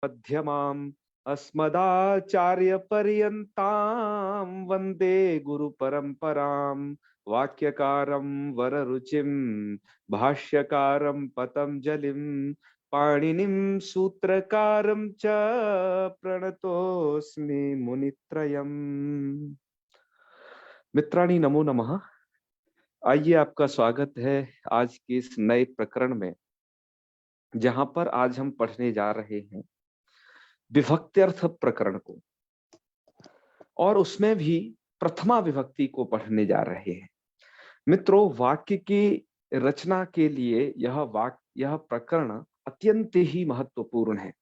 मध्यमाम् अस्मदाचार्य पर्यन्तां वन्दे गुरु परंपरां वाक्यकारं वररुचिं भाष्यकारं पतंजलिं पाणिनिं सूत्रकारं च प्रणतोऽस्मि मुनित्रयम्। मित्राणि नमो नमः। आइए, आपका स्वागत है आज के इस नए प्रकरण में, जहां पर आज हम पढ़ने जा रहे हैं विभक्त्यर्थ प्रकरण को, और उसमें भी प्रथमा विभक्ति को पढ़ने जा रहे हैं। मित्रों, वाक्य की रचना के लिए यह प्रकरण अत्यंत ही महत्वपूर्ण है।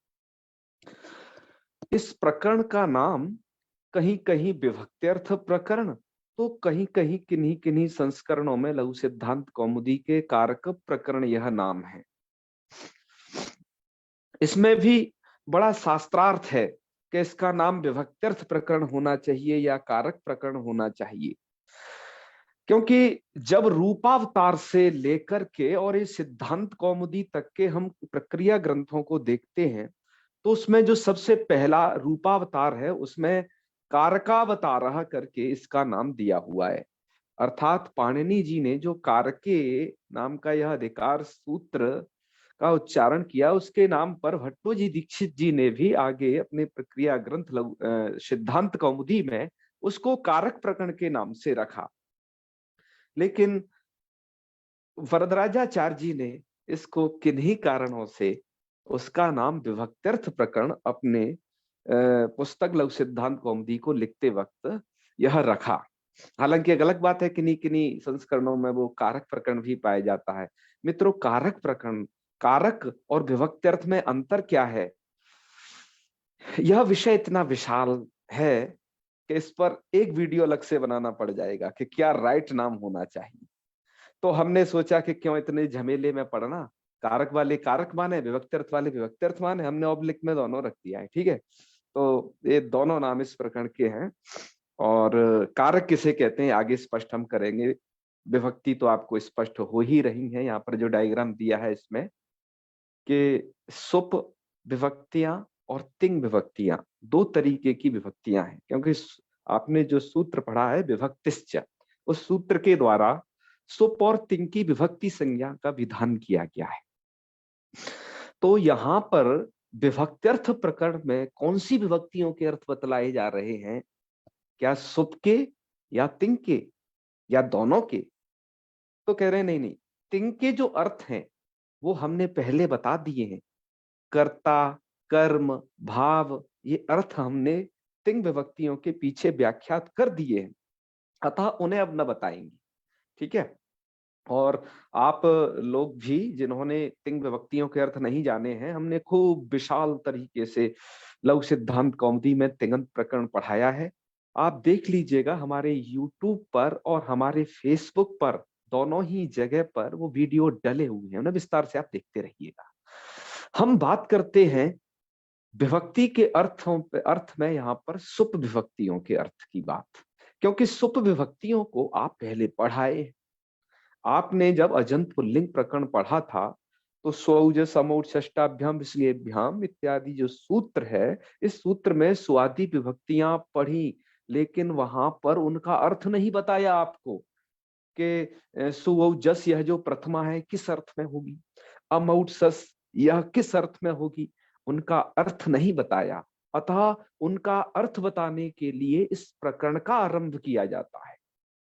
इस प्रकरण का नाम कहीं कहीं विभक्त्यर्थ प्रकरण, तो कहीं कहीं किन्हीं किन्हीं संस्करणों में लघु सिद्धांत कौमुदी के कारक प्रकरण यह नाम है। इसमें भी बड़ा शास्त्रार्थ है कि इसका नाम विभक्त्यर्थ प्रकरण होना चाहिए या कारक प्रकरण होना चाहिए, क्योंकि जब रूपावतार से लेकर के और इस सिद्धांत कौमुदी तक के हम प्रक्रिया ग्रंथों को देखते हैं, तो उसमें जो सबसे पहला रूपावतार है उसमें कारकावतारः करके इसका नाम दिया हुआ है। अर्थात पाणिनि जी ने जो कारके नाम का यह अधिकार सूत्र का उच्चारण किया, उसके नाम पर भट्टोजी दीक्षित जी ने भी आगे अपने प्रक्रिया ग्रंथ सिद्धांत कौमुदी में उसको कारक प्रकरण के नाम से रखा। लेकिन वरदराजाचार्य जी ने इसको किन्हीं कारणों से उसका नाम विभक्त्यर्थ प्रकरण अपने पुस्तक लघु सिद्धांत कौमुदी को लिखते वक्त यह रखा। हालांकि एक अलग बात है, किन्हीं किन्हीं संस्करणों में वो कारक प्रकरण भी पाया जाता है। मित्रों, कारक प्रकरण, कारक और विभक्त्यर्थ में अंतर क्या है, यह विषय इतना विशाल है कि इस पर एक वीडियो अलग से बनाना पड़ जाएगा कि क्या राइट नाम होना चाहिए। तो हमने सोचा कि क्यों इतने झमेले में पड़ना, कारक वाले कारक माने, विभक्त्यर्थ वाले विभक्त्यर्थ माने, हमने ऑब्लिक में दोनों रख दिया है। ठीक है, तो ये दोनों नाम इस प्रकरण के हैं। और कारक किसे कहते हैं आगे स्पष्ट हम करेंगे। विभक्ति तो आपको स्पष्ट हो ही रही है। यहाँ पर जो डायग्राम दिया है इसमें कि सुप विभक्तियां और तिंग विभक्तियां, दो तरीके की विभक्तियां हैं। क्योंकि आपने जो सूत्र पढ़ा है विभक्तिश्च, उस सूत्र के द्वारा सुप और तिंग की विभक्ति संज्ञा का विधान किया गया है। तो यहाँ पर विभक्त्यर्थ प्रकरण में कौन सी विभक्तियों के अर्थ बतलाए जा रहे हैं, क्या सुप के या तिंग के या दोनों के? तो कह रहे हैं नहीं नहीं, तिंग के जो अर्थ हैं वो हमने पहले बता दिए हैं। कर्ता, कर्म, भाव, ये अर्थ हमने तिंग विभक्तियों के पीछे व्याख्यात कर दिए हैं, अतः उन्हें अब न बताएंगे। ठीक है, और आप लोग भी जिन्होंने तिंग विभक्तियों के अर्थ नहीं जाने हैं, हमने खूब विशाल तरीके से लघु सिद्धांत कौमुदी में तिङंत प्रकरण पढ़ाया है। आप देख लीजिएगा, हमारे YouTube पर और हमारे Facebook पर, दोनों ही जगह पर वो वीडियो डले हुए हैं, उन्हें विस्तार से आप देखते रहिएगा। हम बात करते हैं विभक्ति के अर्थ में यहाँ पर सुप विभक्तियों के अर्थ की बात, क्योंकि सुप विभक्तियों को आप पहले पढ़ाए। आपने जब अजंत पुल्लिंग प्रकरण पढ़ा था तो स्वौज समौज षष्टाभ्याम विसर्गेभ्याम इत्यादि जो सूत्र है, इस सूत्र में स्वादि विभक्तियां पढ़ी, लेकिन वहां पर उनका अर्थ नहीं बताया आपको कि सुऔजस यह जो प्रथमा है किस अर्थ में होगी, अमौजस यह किस अर्थ में होगी, उनका अर्थ नहीं बताया। अतः उनका अर्थ बताने के लिए इस प्रकरण का आरंभ किया जाता है।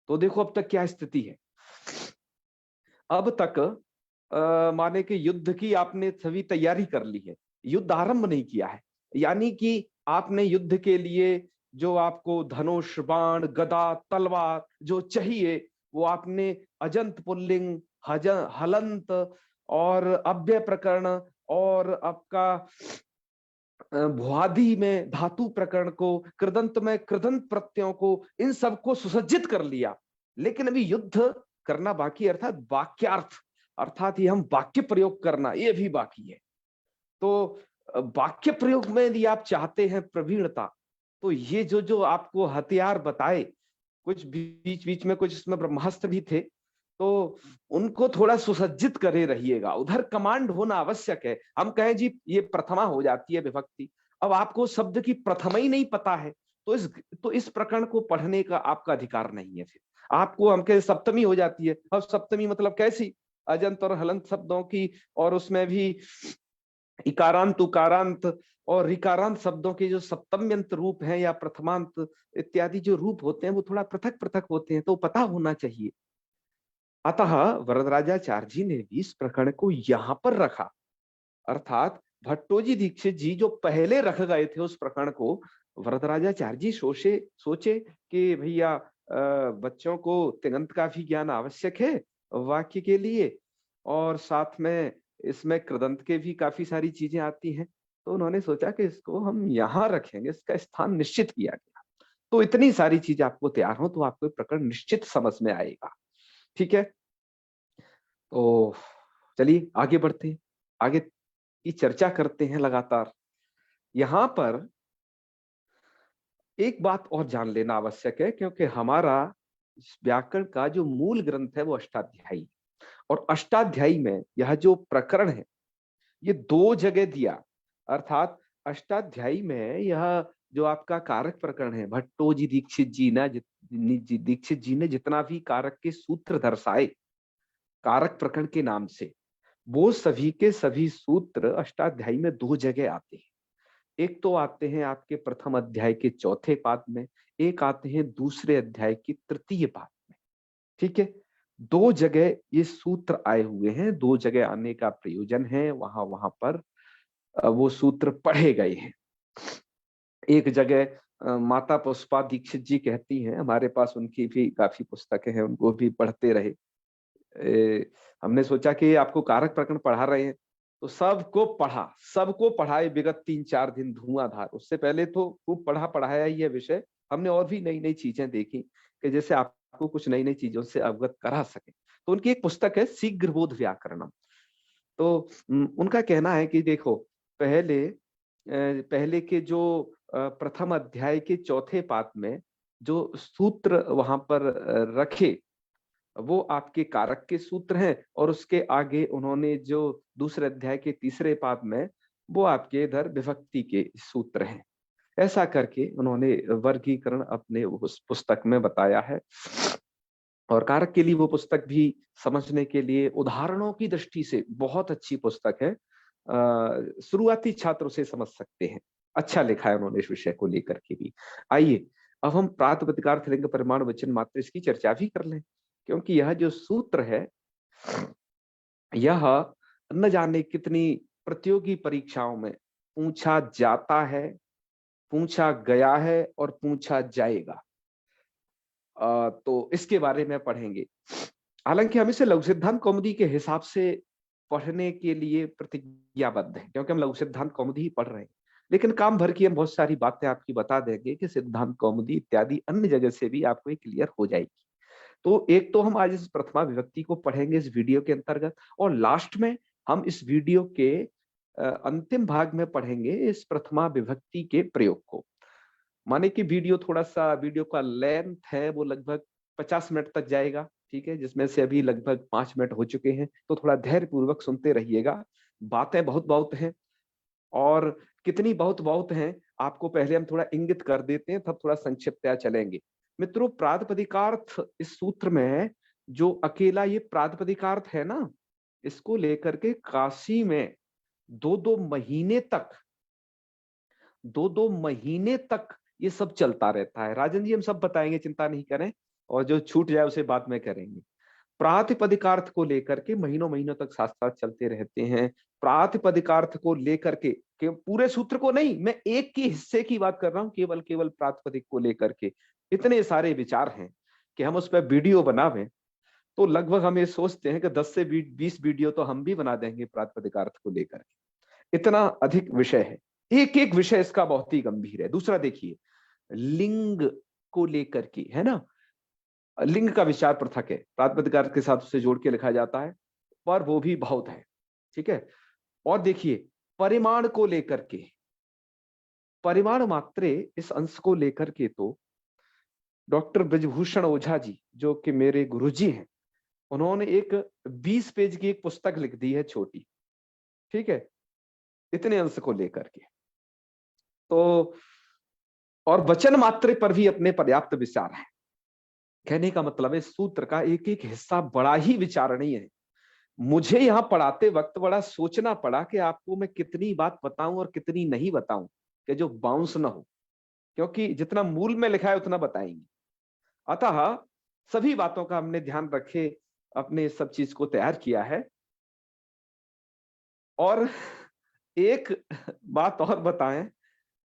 तो देखो अब तक क्या स्थिति है। अब तक माने कि युद्ध की आपने सभी तैयारी कर ली है, युद्ध आरंभ नहीं किया है। यानी कि आपने युद्ध के लिए जो आपको धनुष, बाण, गदा, तलवार जो चाहिए वो आपने अजंत पुल्लिंग, हलंत और अव्यय प्रकरण और आपका भुआदि में धातु प्रकरण को, कृदंत में कृदंत प्रत्ययों को, इन सबको सुसज्जित कर लिया। लेकिन अभी युद्ध करना बाकी, अर्थात वाक्यार्थ, अर्थात ये हम वाक्य प्रयोग करना, ये भी बाकी है। तो वाक्य प्रयोग में यदि आप चाहते हैं प्रवीणता, तो ये जो आपको हथियार बताए, कुछ बीच बीच में कुछ इसमें ब्रह्मास्त्र भी थे, तो उनको थोड़ा सुसज्जित करे रहिएगा, उधर कमांड होना आवश्यक है। हम कहें जी ये प्रथमा हो जाती है विभक्ति, अब आपको शब्द की प्रथमा ही नहीं पता है, तो इस प्रकरण को पढ़ने का आपका अधिकार नहीं है। फिर आपको हम कहे सप्तमी हो जाती है, अब सप्तमी मतलब कैसी, अजंत और हलंत शब्दों की, और उसमें भी इकारांत उकारांत और ऋकारांत शब्दों के जो सप्तम्यंत रूप हैं या प्रथमांत इत्यादि जो रूप होते हैं वो थोड़ा पृथक पृथक होते हैं, तो पता होना चाहिए। अतः वरदराजाचार्य जी ने भी इस प्रकरण को यहां पर रखा, अर्थात भट्टोजी दीक्षित जी जो पहले रख गए थे उस प्रकरण को, वरदराजाचार्य जी सोचे कि भैया बच्चों को तिङंत का भी ज्ञान आवश्यक है वाक्य के लिए, और साथ में इसमें कृदंत के भी काफी सारी चीजें आती हैं, तो उन्होंने सोचा कि इसको हम यहाँ रखेंगे, इसका स्थान निश्चित किया गया। तो इतनी सारी चीजें आपको तैयार हो तो आपको प्रकरण निश्चित समझ में आएगा। ठीक है, तो चलिए आगे बढ़ते हैं, आगे की चर्चा करते हैं लगातार। यहां पर एक बात और जान लेना आवश्यक है, क्योंकि हमारा व्याकरण का जो मूल ग्रंथ है वो अष्टाध्यायी, और अष्टाध्यायी में यह जो प्रकरण है ये दो जगह दिया, अर्थात अष्टाध्यायी में यह जो आपका कारक प्रकरण है, भट्टोजी दीक्षित जी ने जितना भी कारक के सूत्र दर्शाए कारक प्रकरण के नाम से, वो सभी के सभी सूत्र अष्टाध्यायी में दो जगह आते हैं। एक तो आते हैं आपके प्रथम अध्याय के चौथे पाद में, एक आते हैं दूसरे अध्याय की तृतीय पाद में। ठीक है, दो जगह ये सूत्र आए हुए हैं, दो जगह आने का प्रयोजन है, वहां वहां पर वो सूत्र पढ़े गए हैं। एक जगह माता पुष्पा दीक्षित जी कहती हैं, हमारे पास उनकी भी काफी पुस्तकें हैं, उनको भी पढ़ते रहे। हमने सोचा कि आपको कारक प्रकरण पढ़ा रहे हैं तो सबको पढ़ाए विगत 3-4 दिन धुआंधार। उससे पहले तो खूब पढ़ाया ही है विषय, हमने और भी नई नई चीजें देखी कि जैसे आपको कुछ नई नई चीजों से अवगत करा सके। तो उनकी एक पुस्तक है शीघ्रबोध व्याकरणम। तो उनका कहना है कि देखो, पहले के जो प्रथम अध्याय के चौथे पाद में जो सूत्र वहां पर रखे वो आपके कारक के सूत्र हैं, और उसके आगे उन्होंने जो दूसरे अध्याय के तीसरे पाद में वो आपके इधर विभक्ति के सूत्र हैं। ऐसा करके उन्होंने वर्गीकरण अपने उस पुस्तक में बताया है, और कारक के लिए वो पुस्तक भी समझने के लिए उदाहरणों की दृष्टि से बहुत अच्छी पुस्तक है। शुरुआती छात्र उसे समझ सकते हैं, अच्छा लिखा है उन्होंने इस विषय को लेकर के भी। आइए अब हम प्रातिपदिकार्थ लिंग परिमाण वचन मात्र इसकी चर्चा भी कर लें, क्योंकि यह जो सूत्र है यह न जाने कितनी प्रतियोगी परीक्षाओं में पूछा जाता है, पूछा गया है और पूछा जाएगा। तो इसके बारे में पढ़ेंगे। हालांकि हम इसे लघु सिद्धांत कौमुदी के हिसाब से पढ़ने के लिए प्रतिज्ञाबद्ध है, क्योंकि हम लघु सिद्धांत कौमुदी ही पढ़ रहे हैं, लेकिन काम भर की हम बहुत सारी बातें आपकी बता देंगे कि सिद्धांत कौमुदी इत्यादि अन्य जगह से भी आपको ये क्लियर हो जाएगी। तो एक तो हम आज इस प्रथमा विभक्ति को पढ़ेंगे इस वीडियो के अंतर्गत, और लास्ट में हम इस वीडियो के अंतिम भाग में पढ़ेंगे इस प्रथमा विभक्ति के प्रयोग को। माने कि वीडियो का लेंथ है वो लगभग 50 मिनट तक जाएगा। ठीक है, जिसमें से अभी लगभग 5 मिनट हो चुके हैं, तो थोड़ा धैर्य पूर्वक सुनते रहिएगा। बातें बहुत बहुत हैं, और कितनी बहुत बहुत हैं आपको पहले हम थोड़ा इंगित कर देते हैं, तब थोड़ा संक्षिप्तया चलेंगे। मित्रों, प्रातिपदिकार्थ इस सूत्र में जो अकेला ये प्रातिपदिकार्थ है ना, इसको लेकर के काशी में 2-2 महीने तक ये सब चलता रहता है। राजन जी हम सब बताएंगे, चिंता नहीं करें, और जो छूट जाए उसे बाद में करेंगे। प्रातिपदिकार्थ को लेकर के महीनों महीनों तक साथ साथ चलते रहते हैं। प्रातिपदिकार्थ को लेकर के पूरे सूत्र को नहीं, मैं एक के हिस्से की बात कर रहा हूं, केवल प्रातिपदिक को लेकर के इतने सारे विचार हैं कि हम उस पर वीडियो बनावें तो लगभग हम ये सोचते हैं कि 10 से 20 वीडियो तो हम भी बना देंगे प्रातिपदिकार्थ को लेकर के, इतना अधिक विषय है। एक एक विषय इसका बहुत ही गंभीर है। दूसरा देखिए, लिंग को लेकर के है ना, लिंग का विचार पृथक है, प्रातिपदिकार्थ के साथ उसे जोड़ के लिखा जाता है, पर वो भी बहुत है। ठीक है, और देखिए परिमाण को लेकर के, परिमाण मात्रे इस अंश को लेकर के तो डॉक्टर ब्रजभूषण ओझा जी जो कि मेरे गुरुजी हैं, उन्होंने एक 20 पेज की एक पुस्तक लिख दी है, छोटी, ठीक है, इतने अंश को लेकर के। तो और वचन मात्र पर भी अपने पर्याप्त विचार है। कहने का मतलब है सूत्र का एक एक हिस्सा बड़ा ही विचारणीय है। मुझे यहां पढ़ाते वक्त बड़ा सोचना पड़ा कि आपको मैं कितनी बात बताऊं और कितनी नहीं बताऊं कि जो बाउंस ना हो, क्योंकि जितना मूल में लिखा है उतना बताएंगे। अतः सभी बातों का हमने ध्यान रखे, अपने सब चीज को तैयार किया है। और एक बात और बताएं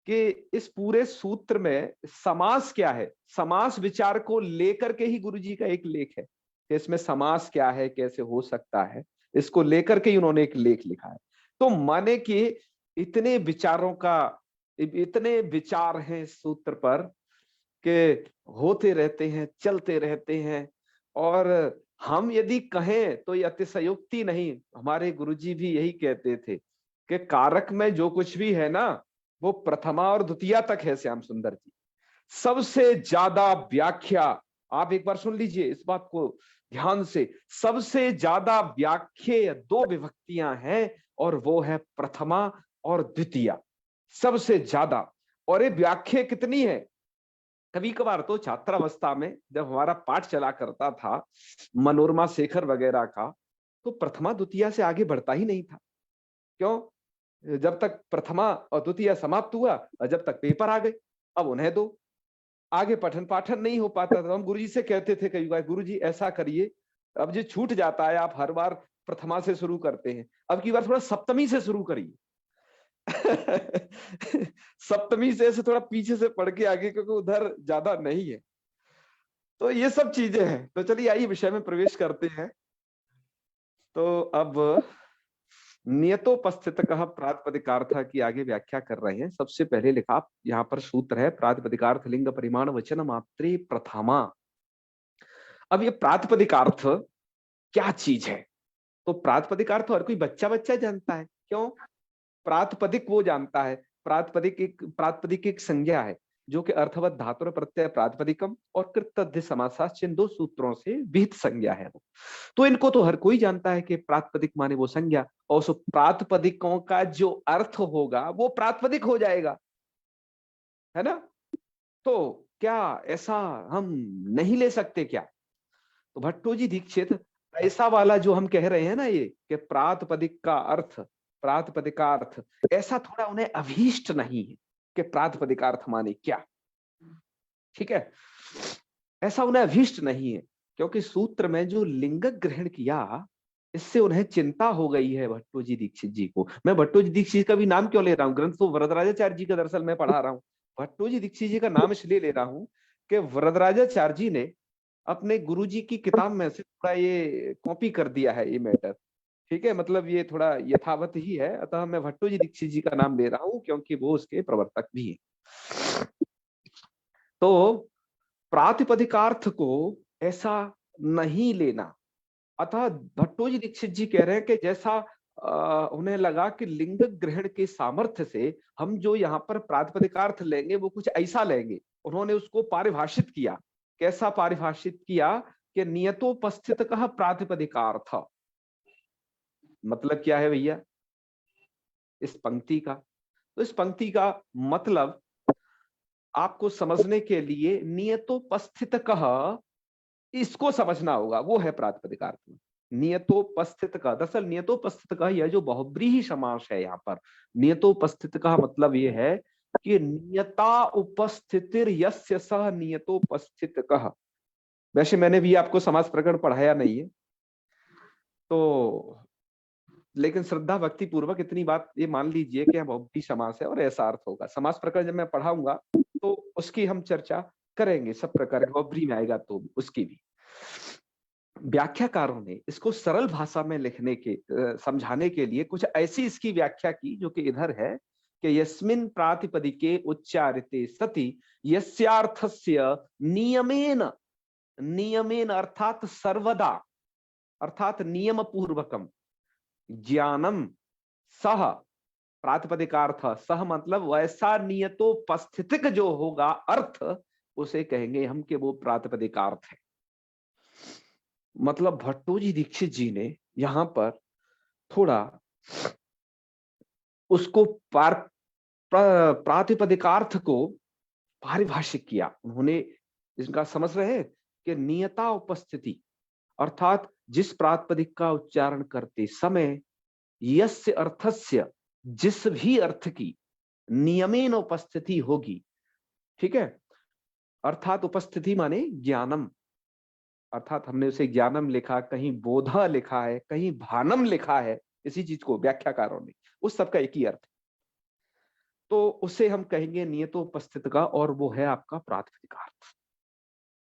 कि इस पूरे सूत्र में समास क्या है, समास विचार को लेकर के ही गुरुजी का एक लेख है कि इसमें समास क्या है, कैसे हो सकता है, इसको लेकर के ही उन्होंने एक लेख लिखा है। तो माने कि इतने विचारों का, इतने विचार हैं इस सूत्र पर कि होते रहते हैं, चलते रहते हैं। और हम यदि कहें तो ये अतिशयोक्ति नहीं, हमारे गुरुजी भी यही कहते थे कि कारक में जो कुछ भी है ना, वो प्रथमा और द्वितीया तक है। श्याम सुंदर जी, सबसे ज्यादा व्याख्या, आप एक बार सुन लीजिए इस बात को ध्यान से, सबसे ज्यादा व्याख्येय दो विभक्तियां हैं और वो है प्रथमा और द्वितीया, सबसे ज्यादा। और ये व्याख्या कितनी है, कभी कभार तो छात्रावस्था में जब हमारा पाठ चला करता था मनोरमा शेखर वगैरह का, तो प्रथमा द्वितीया से आगे बढ़ता ही नहीं था। क्यों? जब तक प्रथमा और द्वितीया समाप्त हुआ और जब तक पेपर आ गए, अब उन्हें दो, आगे पठन पाठन नहीं हो पाता था। हम गुरुजी से कहते थे कई बार, गुरुजी ऐसा करिए, अब जो छूट जाता है, आप हर बार प्रथमा से शुरू करते हैं, अब की बार थोड़ा सप्तमी से शुरू करिए। सप्तमी से ऐसे थोड़ा पीछे से पढ़ के आगे, क्योंकि उधर ज्यादा नहीं है। तो ये सब चीजें हैं। तो चलिए आइए विषय में प्रवेश करते हैं। तो अब नियतोपस्थित कहा प्रातिपदिकार्थ की आगे व्याख्या कर रहे हैं। सबसे पहले लिखा यहाँ पर सूत्र है, प्रातिपदिकार्थ लिंग परिमाण वचन मात्रे प्रथमा। अब ये प्रातिपदिकार्थ क्या चीज है? तो प्रातिपदिकार्थ हर कोई बच्चा बच्चा जानता है। क्यों? प्रातिपदिक वो जानता है, प्रातिपदिक एक संज्ञा है जो कि अर्थवत धातु प्रत्यय प्रातिपदिकम और कृतध्य समासाश्च इन दो सूत्रों से विहित संज्ञा है वो। तो इनको तो हर कोई जानता है कि प्रातिपदिक माने वो संज्ञा, और उस प्रातिपदिकों का जो अर्थ होगा वो प्रातिपदिक हो जाएगा, है ना? तो क्या ऐसा हम नहीं ले सकते क्या? तो भट्टो जी दीक्षित ऐसा वाला जो हम कह रहे हैं ना, ये कि प्रातिपदिक का अर्थ, प्रातिपदिकार्थ, ऐसा थोड़ा उन्हें अभीष्ट नहीं है कि प्रातिपदिकार्थ माने क्या, ठीक है? ऐसा उन्हें अभीष्ट नहीं है, क्योंकि सूत्र में जो लिंग ग्रहण किया, इससे उन्हें चिंता हो गई है भट्टो जी दीक्षित जी को। मैं भट्टो जी दीक्षित का भी नाम क्यों ले रहा हूँ, ग्रंथ तो वरदराजाचार्य जी का दरअसल मैं पढ़ा रहा हूँ। भट्टो जी दीक्षित जी का नाम इसलिए ले रहा हूँ कि वरदराजाचार्य जी ने अपने गुरुजी की किताब में से थोड़ा ये कॉपी कर दिया है ये मैटर, ठीक है? मतलब ये थोड़ा यथावत ही है। अतः मैं भट्टो जी दीक्षित जी का नाम ले रहा हूँ क्योंकि वो उसके प्रवर्तक भी है। तो प्रातिपदिकार्थ को ऐसा नहीं लेना। अतः भट्टो जी दीक्षित जी कह रहे हैं कि जैसा उन्हें लगा कि लिंग ग्रहण के सामर्थ्य से हम जो यहाँ पर प्रातिपदिकार्थ लेंगे वो कुछ ऐसा लेंगे। उन्होंने उसको पारिभाषित किया। कैसा पारिभाषित किया? कि नियतोपस्थित कहा प्रातिपदिकार्थ। मतलब क्या है भैया इस पंक्ति का? तो इस पंक्ति का मतलब आपको समझने के लिए नियतोपस्थित कह, इसको समझना होगा, वो है प्रातिपदिकार्थ में। नियतोपस्थित का, दरअसल नियतोपस्थित का यह जो बहुब्रीहि समास है यहाँ पर, नियतोपस्थित का मतलब ये है कि नियता उपस्थितिर यस्य सह नियतोपस्थित कह। वैसे मैंने भी आपको समास प्रकरण पढ़ाया नहीं है, तो लेकिन श्रद्धा भक्ति पूर्वक इतनी बात ये मान लीजिए कि बहुब्रीहि समास है और ऐसा अर्थ होगा। समास प्रकरण जब मैं पढ़ाऊंगा तो उसकी हम चर्चा करेंगे, सब प्रकार बहुब्रीहि में आएगा तो उसकी भी। व्याख्याकारों ने इसको सरल भाषा में लिखने के समझाने के लिए कुछ ऐसी इसकी व्याख्या की जो कि इधर है कि यस्मिन् प्रातिपदिके उच्चारिते सति यस्यार्थस्य नियमेन, नियमेन अर्थात सर्वदा, अर्थात नियम पूर्वकम ज्ञानम सह, प्रातिपदिकार्थ सह मतलब वैसा नियतोपस्थितिक जो होगा अर्थ, उसे कहेंगे हम कि वो प्रातिपदिकार्थ है। मतलब भट्टोजी दीक्षित जी ने यहाँ पर थोड़ा उसको प्रातिपदिकार्थ को पारिभाषिक किया। उन्होंने इसका समझ रहे हैं कि नियता उपस्थिति, अर्थात जिस प्रातिपदिक का उच्चारण करते समय यस्य अर्थस्य, जिस भी अर्थ की नियमेन उपस्थिति होगी, ठीक है, अर्थात उपस्थिति माने ज्ञानम, अर्थात हमने उसे ज्ञानम लिखा, कहीं बोधा लिखा है, कहीं भानम लिखा है, इसी चीज को व्याख्याकारों ने, उस सबका एक ही अर्थ है। तो उसे हम कहेंगे नियतोपस्थित का, और वो है आपका प्रातिपदिकार्थ।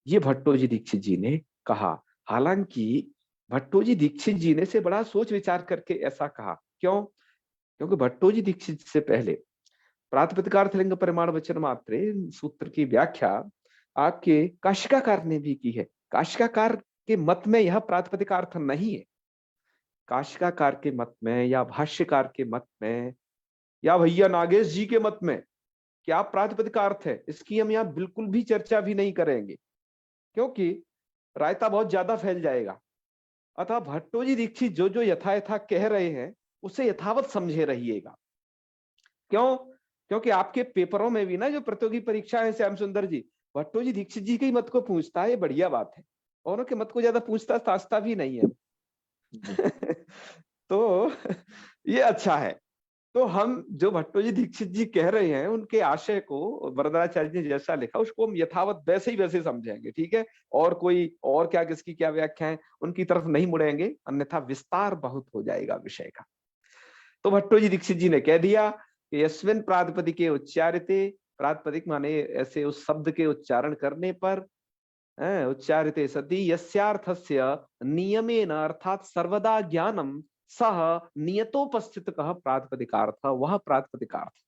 ये भट्टोजी दीक्षित जी ने कहा। हालांकि भट्टोजी दीक्षित जी ने से बड़ा सोच विचार करके ऐसा कहा। क्यों? क्योंकि भट्टोजी दीक्षित से पहले प्रातिपदिकार्थ लिंग परिमाण वचन मात्रे सूत्र की व्याख्या आपके काशिकाकार ने भी की है। काशिकाकार के मत में यह प्रातिपदिकार्थ नहीं है। काशिकाकार के मत में या भाष्यकार के मत में या भैया नागेश जी के मत में क्या प्रातिपदिकार्थ है, इसकी हम यहाँ बिल्कुल भी चर्चा भी नहीं करेंगे, क्योंकि रायता बहुत ज्यादा फैल जाएगा। अतः भट्टोजी दीक्षित जो जो यथा यथा कह रहे हैं उसे यथावत समझे रहिएगा। क्यों? क्योंकि आपके पेपरों में भी ना जो प्रतियोगी परीक्षा है, श्याम सुंदर जी भट्टोजी दीक्षित जी के ही मत को पूछता है, ये बढ़िया बात है। औरों के मत को ज्यादा पूछता ताछता भी नहीं है। तो ये अच्छा है। तो हम जो भट्टोजी दीक्षित जी कह रहे हैं उनके आशय को वरदाचार्य जी ने जैसा लिखा उसको हम यथावत वैसे ही वैसे समझेंगे, ठीक है। और कोई और क्या किसकी क्या व्याख्या है उनकी तरफ नहीं मुड़ेंगे, अन्यथा विस्तार बहुत हो जाएगा विषय का। तो भट्टोजी दीक्षित जी ने कह दिया कि यस्मिन् प्रातिपदिके उच्चारिते, प्रातिपदिक माने ऐसे उस शब्द के उच्चारण करने पर, उच्चारिते सति यस्यार्थस्य नियमेन, अर्थात सर्वदा ज्ञानम, सह नियतोपस्थित कह प्रातिपदिकार्थ, वह प्रातिपदिकार्थ।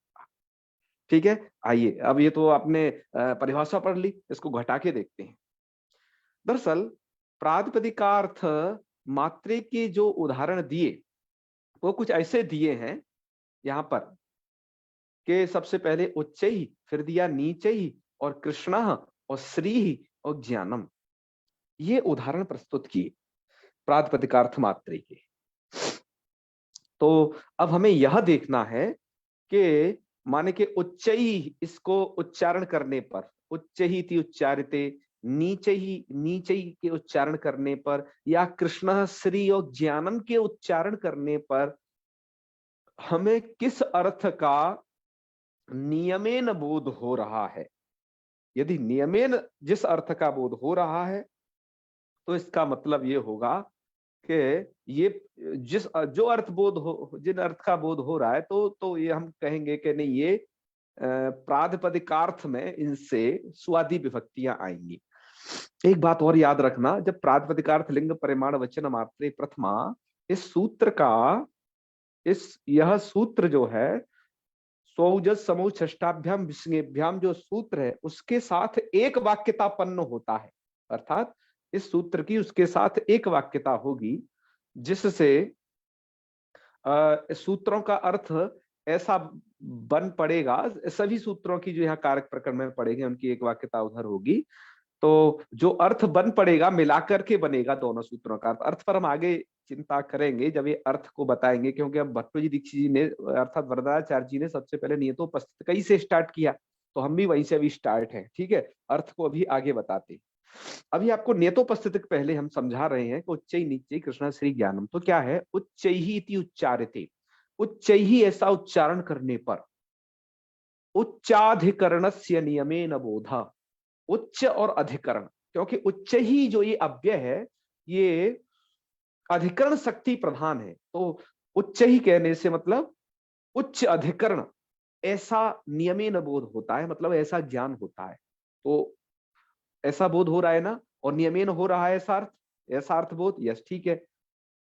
ठीक है। आइए अब ये तो आपने परिभाषा पढ़ ली, इसको घटा के देखते हैं। दरअसल प्रातिपदिकार्थ मात्रे के जो उदाहरण दिए वो कुछ ऐसे दिए हैं यहाँ पर कि सबसे पहले उच्चई, फिर दिया नीचई और कृष्णः और श्री और ज्ञानम, ये उदाहरण प्रस्तुत किए प्रातिपदिकार्थ मात्रे के। तो अब हमें यह देखना है कि माने के उच्चई, इसको उच्चारण करने पर, उच्च ही थी उच्चारिते, नीचे ही के उच्चारण करने पर, या कृष्ण श्री और ज्ञानम के उच्चारण करने पर हमें किस अर्थ का नियमेन बोध हो रहा है। यदि नियमेन जिस अर्थ का बोध हो रहा है तो इसका मतलब ये होगा कि ये जिस जो अर्थ बोध हो, जिन अर्थ का बोध हो रहा है तो ये हम कहेंगे कि नहीं, ये प्रातिपदिकार्थ में इनसे स्वादि विभक्तियां आएंगी। एक बात और याद रखना, जब प्रातिपदिकार्थ लिंग परिमाण वचन मात्रे प्रथमा, इस सूत्र का यह सूत्र जो है स्वौजस समूह षष्ठाभ्याम विसर्गेभ्याम जो सूत्र है उसके साथ एक वाक्यतापन्न होता है। अर्थात इस सूत्र की उसके साथ एक वाक्यता होगी जिससे सूत्रों का अर्थ ऐसा बन पड़ेगा, सभी सूत्रों की जो यहाँ कारक प्रकरण में पड़ेंगे उनकी एक वाक्यता उधर होगी। तो जो अर्थ बन पड़ेगा मिलाकर के बनेगा दोनों सूत्रों का अर्थ पर हम आगे चिंता करेंगे जब ये अर्थ को बताएंगे, क्योंकि अब भट्टोजी दीक्षित जी ने अर्थात वरदाचार्य जी ने सबसे पहले नियतोपस्थित कई से स्टार्ट किया, तो हम भी वहीं से अभी स्टार्ट है। ठीक है, अर्थ को अभी आगे बताते। अभी आपको नियतोपस्थित पहले हम समझा रहे हैं कि उच्च नीचे कृष्ण श्री ज्ञानम, तो क्या है उच्च ही इति उच्चारिते, उच्च ही ऐसा उच्चारण करने पर, उच्चाधिकरणस्य नियमेन बोधा, उच्च और अधिकरण, क्योंकि उच्च ही जो ये अव्यय है ये अधिकरण शक्ति प्रधान है, तो उच्च ही कहने से मतलब उच्च अधिकरण ऐसा नियमेन बोध होता है, मतलब ऐसा ज्ञान होता है। तो ऐसा बोध हो रहा है ना, और नियमेन हो रहा है ऐसा अर्थ, ऐसा अर्थ बोध, यस ठीक है।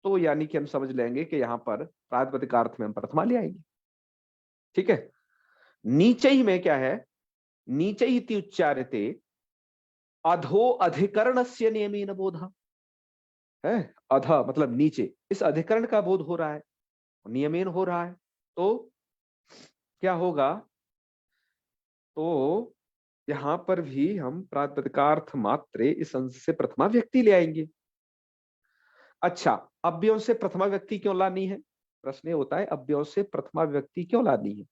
तो यानी कि हम समझ लेंगे कि यहाँ पर प्रातिपदिक अर्थ में हम प्रथमा ले आएंगे। ठीक है। नीचे ही में क्या है, नीचे ही इति उच्चारिते अधो अधिकरणस्य नियमेन बोधा है, अध मतलब नीचे, इस अधिकरण का बोध हो रहा है, नियमेन हो रहा है, तो क्या होगा, तो यहां पर भी हम प्रातिपदिकार्थ मात्रे इस अंश से प्रथमा व्यक्ति ले आएंगे। अच्छा, अव्ययों से प्रथमा व्यक्ति क्यों लानी है? प्रश्न ये होता है अव्ययों से प्रथमा व्यक्ति क्यों लानी है?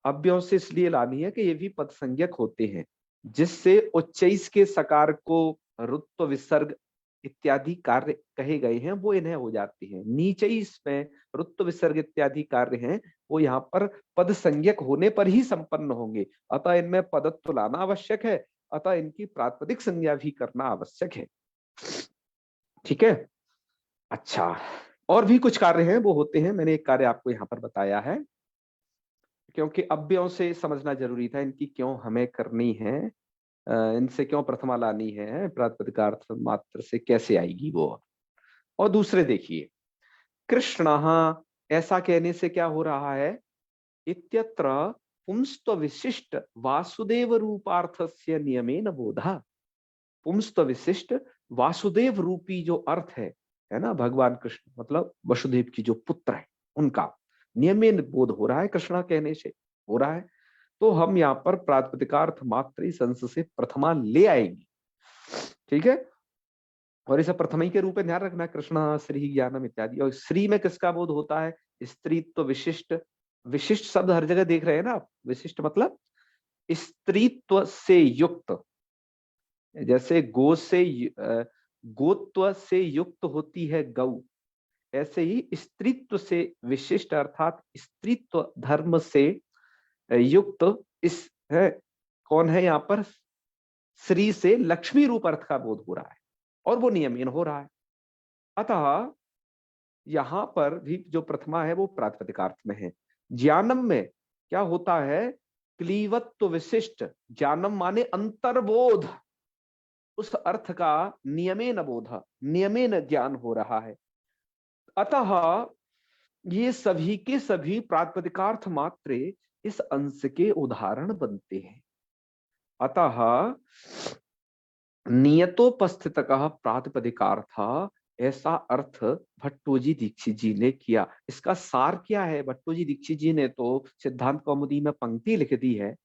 अव्ययों से इसलिए लानी है कि ये भी पद संज्ञक होते हैं, जिससे उच्चैस के सकार को रुत्व विसर्ग इत्यादि कार्य कहे गए हैं वो इन्हें हो जाते हैं। नीचैस में रुत्व विसर्ग इत्यादि कार्य हैं वो यहाँ पर पद संज्ञक होने पर ही संपन्न होंगे, अतः इनमें पदत्व लाना आवश्यक है, अतः इनकी प्रातिपदिक संज्ञा भी करना आवश्यक है। ठीक है। अच्छा, और भी कुछ कार्य हैं वो होते हैं, मैंने एक कार्य आपको यहाँ पर बताया है, क्योंकि अव्ययों से समझना जरूरी था इनकी क्यों हमें करनी है, इनसे क्यों प्रथमा लानी है, प्रातिपदिकार्थ मात्र से कैसे आएगी वो। और दूसरे देखिए, कृष्णः, ऐसा कहने से क्या हो रहा है, इत्यत्र पुंस्त्व विशिष्ट वासुदेव रूपार्थस्य नियमेन बोधा। पुंस्त्व विशिष्ट वासुदेव रूपी जो अर्थ है ना, भगवान कृष्ण मतलब वसुदेव की जो पुत्र है उनका नियमेन बोध हो रहा है, कृष्णा कहने से हो रहा है। तो हम यहाँ पर प्रातिपदिकार्थ मात्र इस अंश से प्रथमा ले आएंगे। ठीक है। और इसे प्रथमा के रूप में ध्यान रखना, कृष्ण श्री ज्ञानम इत्यादि। और श्री में किसका बोध होता है, स्त्रीत्व विशिष्ट। विशिष्ट शब्द हर जगह देख रहे हैं ना आप, विशिष्ट मतलब स्त्रीत्व से युक्त, जैसे गो से गोत्व से युक्त होती है गौ, ऐसे ही स्त्रीत्व से विशिष्ट अर्थात स्त्रीत्व धर्म से युक्त इस है कौन है यहाँ पर, श्री से लक्ष्मी रूप अर्थ का बोध हो रहा है और वो नियमहीन हो रहा है। अतः यहां पर भी जो प्रथमा है वो प्रातिपदिकार्थ में है। ज्ञानम में क्या होता है, क्लीवत्व विशिष्ट, ज्ञानम माने अंतर्बोध, उस अर्थ का नियमेन बोध, नियमेन ज्ञान हो रहा है। अतः ये सभी के सभी प्रातिपदिकार्थ मात्रे इस अंश के उदाहरण बनते हैं। अतः नियतोपस्थित प्रातिपदिकार्थ, ऐसा अर्थ भट्टोजी दीक्षित जी ने किया। इसका सार क्या है, भट्टोजी दीक्षित जी ने तो सिद्धांत कौमुदी में पंक्ति लिख दी है,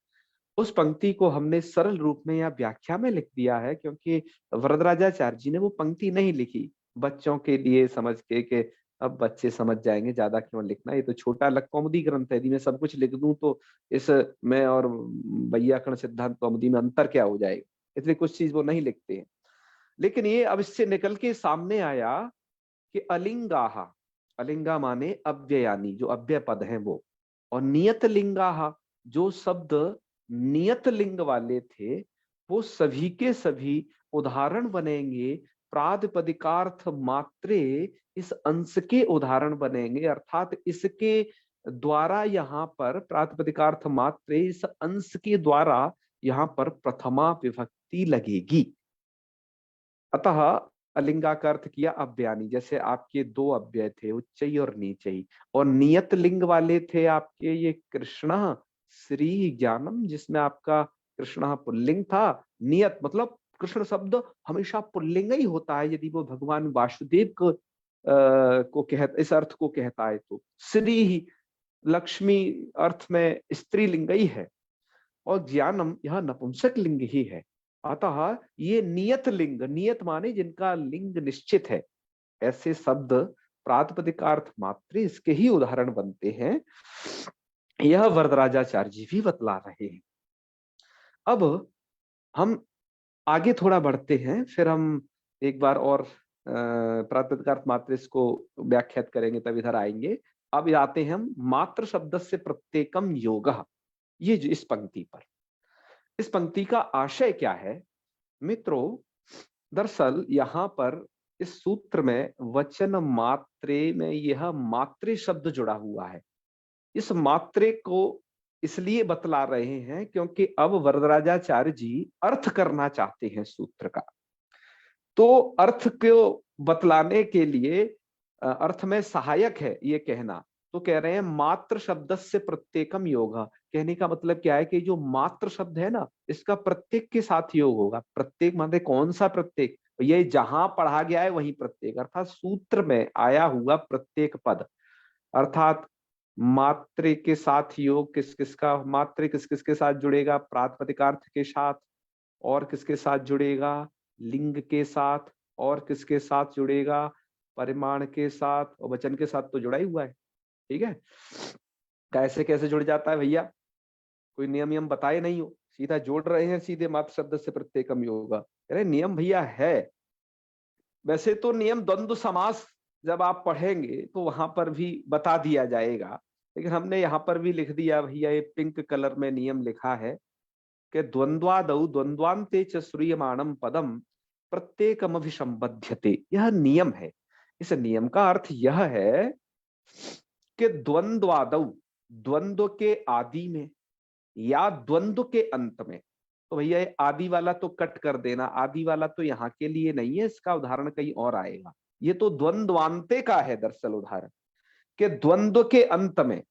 उस पंक्ति को हमने सरल रूप में या व्याख्या में लिख दिया है, क्योंकि वरदराजाचार्य जी ने वो पंक्ति नहीं लिखी बच्चों के लिए समझ के कि अब बच्चे समझ जाएंगे, ज्यादा क्यों लिखना, ये तो छोटा लघु कौमुदी ग्रंथ है, यदि मैं सब कुछ लिख दूं तो इस में और वैयाकरण सिद्धांत कौमुदी में अंतर क्या हो जाएगा, इसलिए कुछ चीज वो नहीं लिखते हैं। लेकिन ये अब इससे निकल के सामने आया कि अलिंगाह, अलिंगा माने अव्ययानी, जो अव्यय पद हैं वो, और नियत लिंगाह, जो शब्द नियत लिंग वाले थे, वो सभी के सभी उदाहरण बनेंगे, प्रातिपदिकार्थ मात्रे इस अंश के उदाहरण बनेंगे, अर्थात इसके द्वारा यहाँ पर प्रातिपदिकार्थ मात्रे इस अंश के द्वारा यहाँ पर प्रथमा विभक्ति लगेगी। अतः अलिंगा का अर्थ किया अव्ययानी, जैसे आपके दो अव्यय थे उच्चई और नीचई, और नियत लिंग वाले थे आपके ये कृष्ण श्री ज्ञानम, जिसमें आपका कृष्ण पुल्लिंग था, नियत मतलब कृष्ण शब्द हमेशा पुल्लिंग ही होता है यदि वो भगवान वासुदेव को इस अर्थ को कहता है, तो श्री ही लक्ष्मी अर्थ में स्त्रीलिंग ही है, और ज्ञानम यह नपुंसक लिंग ही है। अतः ये नियत लिंग, नियत माने जिनका लिंग निश्चित है, ऐसे शब्द प्रातिपदिकार्थ मात्र इसके ही उदाहरण बनते हैं, यह वरदराजाचार्य जी भी बतला रहे हैं। अब हम आगे थोड़ा बढ़ते हैं, फिर हम एक बार और प्रातिपदिकार्थ मात्र इसको व्याख्यात करेंगे, तब इधर आएंगे। अब आते हैं हम मात्र शब्द से प्रत्येकम योगः, ये जो इस पंक्ति पर, इस पंक्ति का आशय क्या है मित्रों, दरअसल यहाँ पर इस सूत्र में वचन मात्रे में यह मात्रे शब्द जुड़ा हुआ है। इस मात्रे को इसलिए बतला रहे हैं क्योंकि अब वरदराजाचार्य जी अर्थ करना चाहते हैं सूत्र का, तो अर्थ को बतलाने के लिए अर्थ में सहायक है ये कहना, तो कह रहे हैं मात्र शब्द से प्रत्येकम योग। कहने का मतलब क्या है कि जो मात्र शब्द है ना, इसका प्रत्येक के साथ योग होगा। प्रत्येक माने कौन सा प्रत्येक, ये जहां पढ़ा गया है वही प्रत्येक, अर्थात सूत्र में आया हुआ प्रत्येक पद, अर्थात मात्रे के साथ योग किस किसका, मात्रे किस किस के साथ जुड़ेगा, प्रातिपदिकार्थ के साथ, और किसके साथ जुड़ेगा, लिंग के साथ, और किसके साथ जुड़ेगा, परिमाण के साथ और वचन के साथ तो जुड़ा ही हुआ है। ठीक है, कैसे कैसे जुड़ जाता है भैया, कोई नियम बताए नहीं हो, सीधा जोड़ रहे हैं सीधे मात्र शब्द से प्रत्येकम योगा। अरे नियम भैया है। वैसे तो नियम द्वंद्व समास जब आप पढ़ेंगे तो वहां पर भी बता दिया जाएगा, लेकिन हमने यहाँ पर भी लिख दिया भैया, ये पिंक कलर में नियम लिखा है कि द्वंद्वादौ द्वंद्वान्ते च श्रूयमाणम पदम प्रत्येकम अभिसंबध्यते, यह नियम है। इस नियम का अर्थ यह है कि द्वंद्वादौ, द्वंद्व के आदि में या द्वंद्व के अंत में, तो भैया ये आदि वाला तो कट कर देना, आदि वाला तो यहाँ के लिए नहीं है, इसका उदाहरण कहीं और आएगा। ये तो द्वंद्वांते का है दरअसल उदाहरण, कि द्वंद्व के अंत में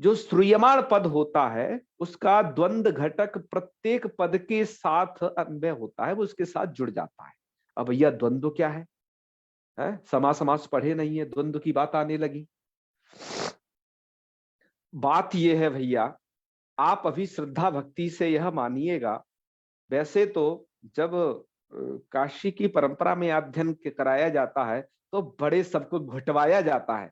जो श्रूयमाण पद होता है उसका द्वंद्व घटक प्रत्येक पद के साथ अन्वय होता है, वो उसके साथ जुड़ जाता है। अब भैया द्वंद्व क्या है? समास समास पढ़े नहीं है, द्वंद्व की बात आने लगी। बात यह है भैया, आप अभी श्रद्धा भक्ति से यह मानिएगा, वैसे तो जब काशी की परंपरा में अध्ययन कराया जाता है तो बड़े सबको घुटवाया जाता है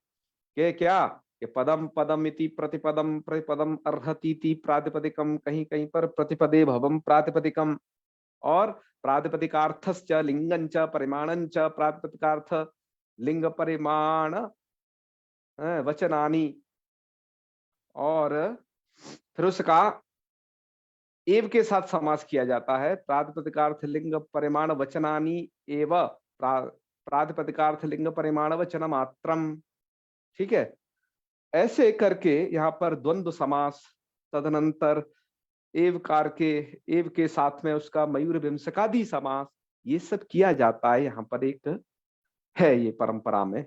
कि क्या कि पदम पदम इति प्रतिपदम प्रतिपदम अर्हतीति प्रातिपदिकम, कहीं कहीं पर प्रतिपदे भवम प्रातिपदिकम, और प्रातिपदिकार्थश्च लिंगंच परिमाणंच प्रातिपदिकार्थ लिंग परिमाण वचनानि, और फिर उसका एव के साथ समास किया जाता है, प्रातिपदिकार्थ लिंग परिमाण वचनानि एव प्रातिपदिकार्थ लिंग परिमाण वचन मात्रम। ठीक है, ऐसे करके यहाँ पर द्वंद्व समास, तदनंतर एवकार के एव के साथ में उसका मयूर विंशकादि समास, ये सब किया जाता है यहाँ पर, एक है ये परंपरा में।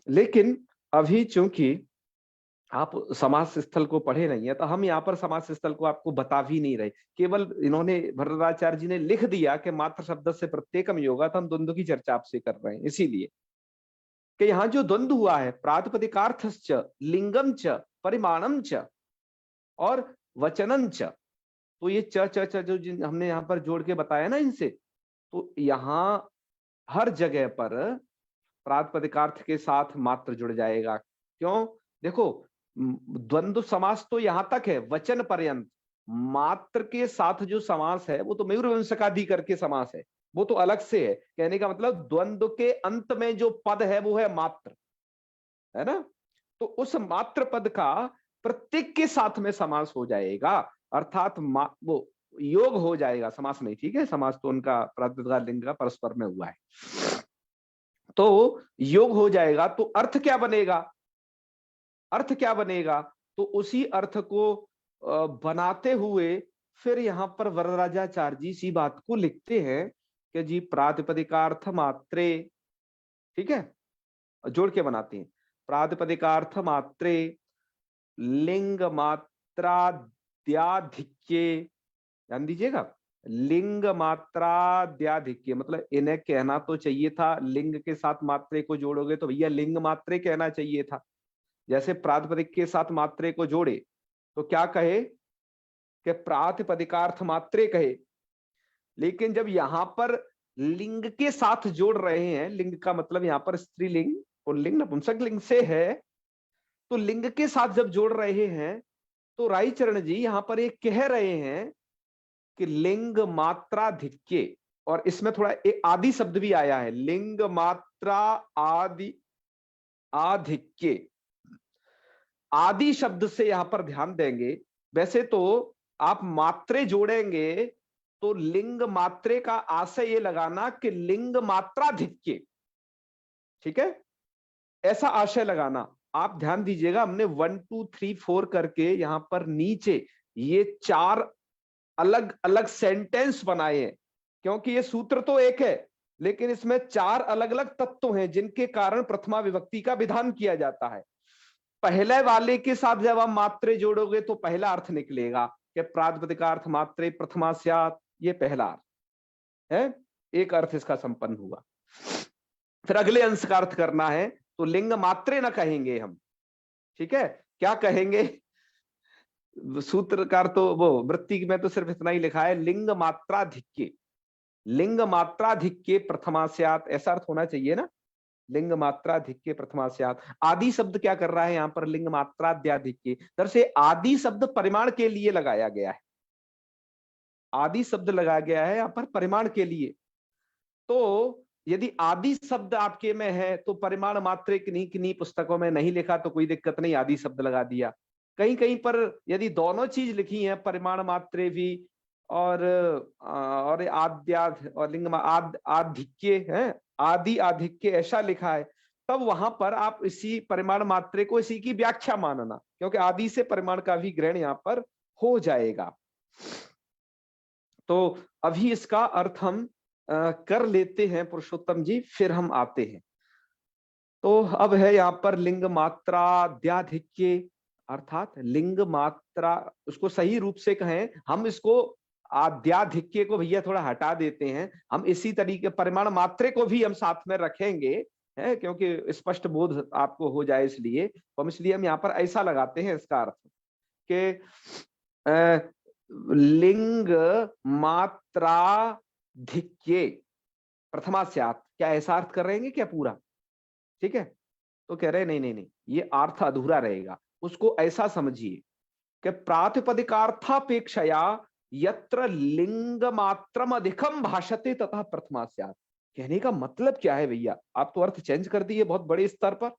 लेकिन अभी चूंकि आप समास स्थल को पढ़े नहीं है तो हम यहाँ पर समास स्थल को आपको बता भी नहीं रहे, केवल इन्होंने भरद्वाचार्य जी ने लिख दिया कि मात्र शब्द से प्रत्येकम योगा, तो हम द्वंद्व की चर्चा आपसे कर रहे हैं इसीलिए कि यहाँ जो द्वंद्व हुआ है प्रातिपदिकार्थश्च लिंगम च परिमाणम च और वचनम च, तो ये च जो हमने यहाँ पर जोड़ के बताया ना इनसे, तो यहाँ हर जगह पर प्रातिपदिकार्थ के साथ मात्र जुड़ जाएगा। क्यों? देखो द्वंद्व समास तो यहां तक है वचन पर्यंत, मात्र के साथ जो समास है वो तो मयूर वंशकादि करके समास है, वो तो अलग से है। कहने का मतलब द्वंद्व के अंत में जो पद है वो है मात्र, है ना, तो उस मात्र पद का प्रत्येक के साथ में समास हो जाएगा, अर्थात वो योग हो जाएगा, समास नहीं। ठीक है, समास तो उनका प्रातिपदिक लिंग का परस्पर में हुआ है, तो योग हो जाएगा, तो अर्थ क्या बनेगा? अर्थ क्या बनेगा? तो उसी अर्थ को बनाते हुए फिर यहां पर वरराजाचार्य जी इसी बात को लिखते हैं कि जी प्रातिपदिकार्थ मात्रे, ठीक है, जोड़ के बनाते हैं, प्रातिपदिकार्थ मात्रे लिंग मात्राद्याधिक्ये, ध्यान दीजिएगा, लिंग मात्राद्याधिक्य, मतलब इन्हें कहना तो चाहिए था लिंग के साथ मात्रे को जोड़ोगे तो भैया लिंग मात्रे कहना चाहिए था। जैसे प्रातिपदिक के साथ मात्रे को जोड़े तो क्या कहे कि प्रातिपदिकार्थ मात्रे कहे, लेकिन जब यहां पर लिंग के साथ जोड़ रहे हैं, लिंग का मतलब यहां पर स्त्रीलिंग और लिंग नपुंसक लिंग से है, तो लिंग के साथ जब जोड़ रहे हैं तो राईचरण जी यहां पर एक कह रहे हैं कि लिंग मात्राधिक्य, और इसमें थोड़ा एक आदि शब्द भी आया है, लिंग मात्रा आदि आधिक्य, आदि शब्द से यहां पर ध्यान देंगे। वैसे तो आप मात्रे जोड़ेंगे तो लिंग मात्रे का आशय ये लगाना कि लिंग मात्राधिक्य, ठीक है, ऐसा आशय लगाना। आप ध्यान दीजिएगा, हमने 1 2 3 4 करके यहां पर नीचे ये 4 अलग अलग सेंटेंस बनाए हैं, क्योंकि ये सूत्र तो एक है लेकिन इसमें 4 अलग अलग तत्व हैं जिनके कारण प्रथमा विभक्ति का विधान किया जाता है। पहले वाले के साथ जब आप मात्रे जोड़ोगे तो पहला अर्थ निकलेगा कि प्रातिपदिकार्थ मात्रे प्रथमा स्यात्, ये पहला अर्थ है, एक अर्थ इसका संपन्न हुआ। फिर अगले अंश का अर्थ करना है तो लिंग मात्रे न कहेंगे हम, ठीक है, क्या कहेंगे? सूत्रकार तो वो वृत्ति में तो सिर्फ इतना ही लिखा है, लिंग मात्राधिक्य, लिंग मात्राधिक्य प्रथमा स्यात्, ऐसा अर्थ होना चाहिए ना। लिंग मात्राधिक्य प्रथमास्यात्। आदि शब्द क्या कर रहा है यहाँ पर, लिंग मात्राद्याधिक्य, दर से आदि शब्द परिमाण के लिए लगाया गया है, आदि शब्द लगाया गया है यहाँ पर परिमाण के लिए। तो यदि आदि शब्द आपके में है तो परिमाण मात्रे किन्हीं किन्हीं पुस्तकों में नहीं लिखा तो कोई दिक्कत नहीं, आदि शब्द लगा दिया। कहीं कहीं पर यदि दोनों चीज लिखी है, परिमाण मात्रे भी और आद्याध और लिंग आधिक्य है, आदि आधिक्य ऐसा लिखा है, तब वहां पर आप इसी परिमाण मात्रे को इसी की व्याख्या मानना, क्योंकि आदि से परिमाण का भी ग्रहण यहाँ पर हो जाएगा। तो अभी इसका अर्थ हम कर लेते हैं पुरुषोत्तम जी, फिर हम आते हैं। तो अब है यहाँ पर लिंग मात्राद्याधिक्य, अर्थात लिंग मात्रा, उसको सही रूप से कहें हम, इसको आद्याधिक्य को भैया थोड़ा हटा देते हैं, हम इसी तरीके परिमाण मात्रे को भी हम साथ में रखेंगे, है, क्योंकि स्पष्ट बोध आपको हो जाए, इसलिए तो इसलिए हम यहाँ पर ऐसा लगाते हैं इसका अर्थ कि लिंग मात्राधिक्य प्रथमास्यात्, क्या ऐसा अर्थ कर रहे हैं क्या पूरा? ठीक है, तो कह रहे नहीं नहीं नहीं, ये अर्थ अधूरा रहेगा, उसको ऐसा समझिए कि प्रातिपदिकार्थापेक्षया यत्र लिंग मात्रम अधिकम भाषते तथा प्रथमास्यात्। कहने का मतलब क्या है भैया, आप तो अर्थ चेंज कर दिए बहुत बड़े स्तर पर।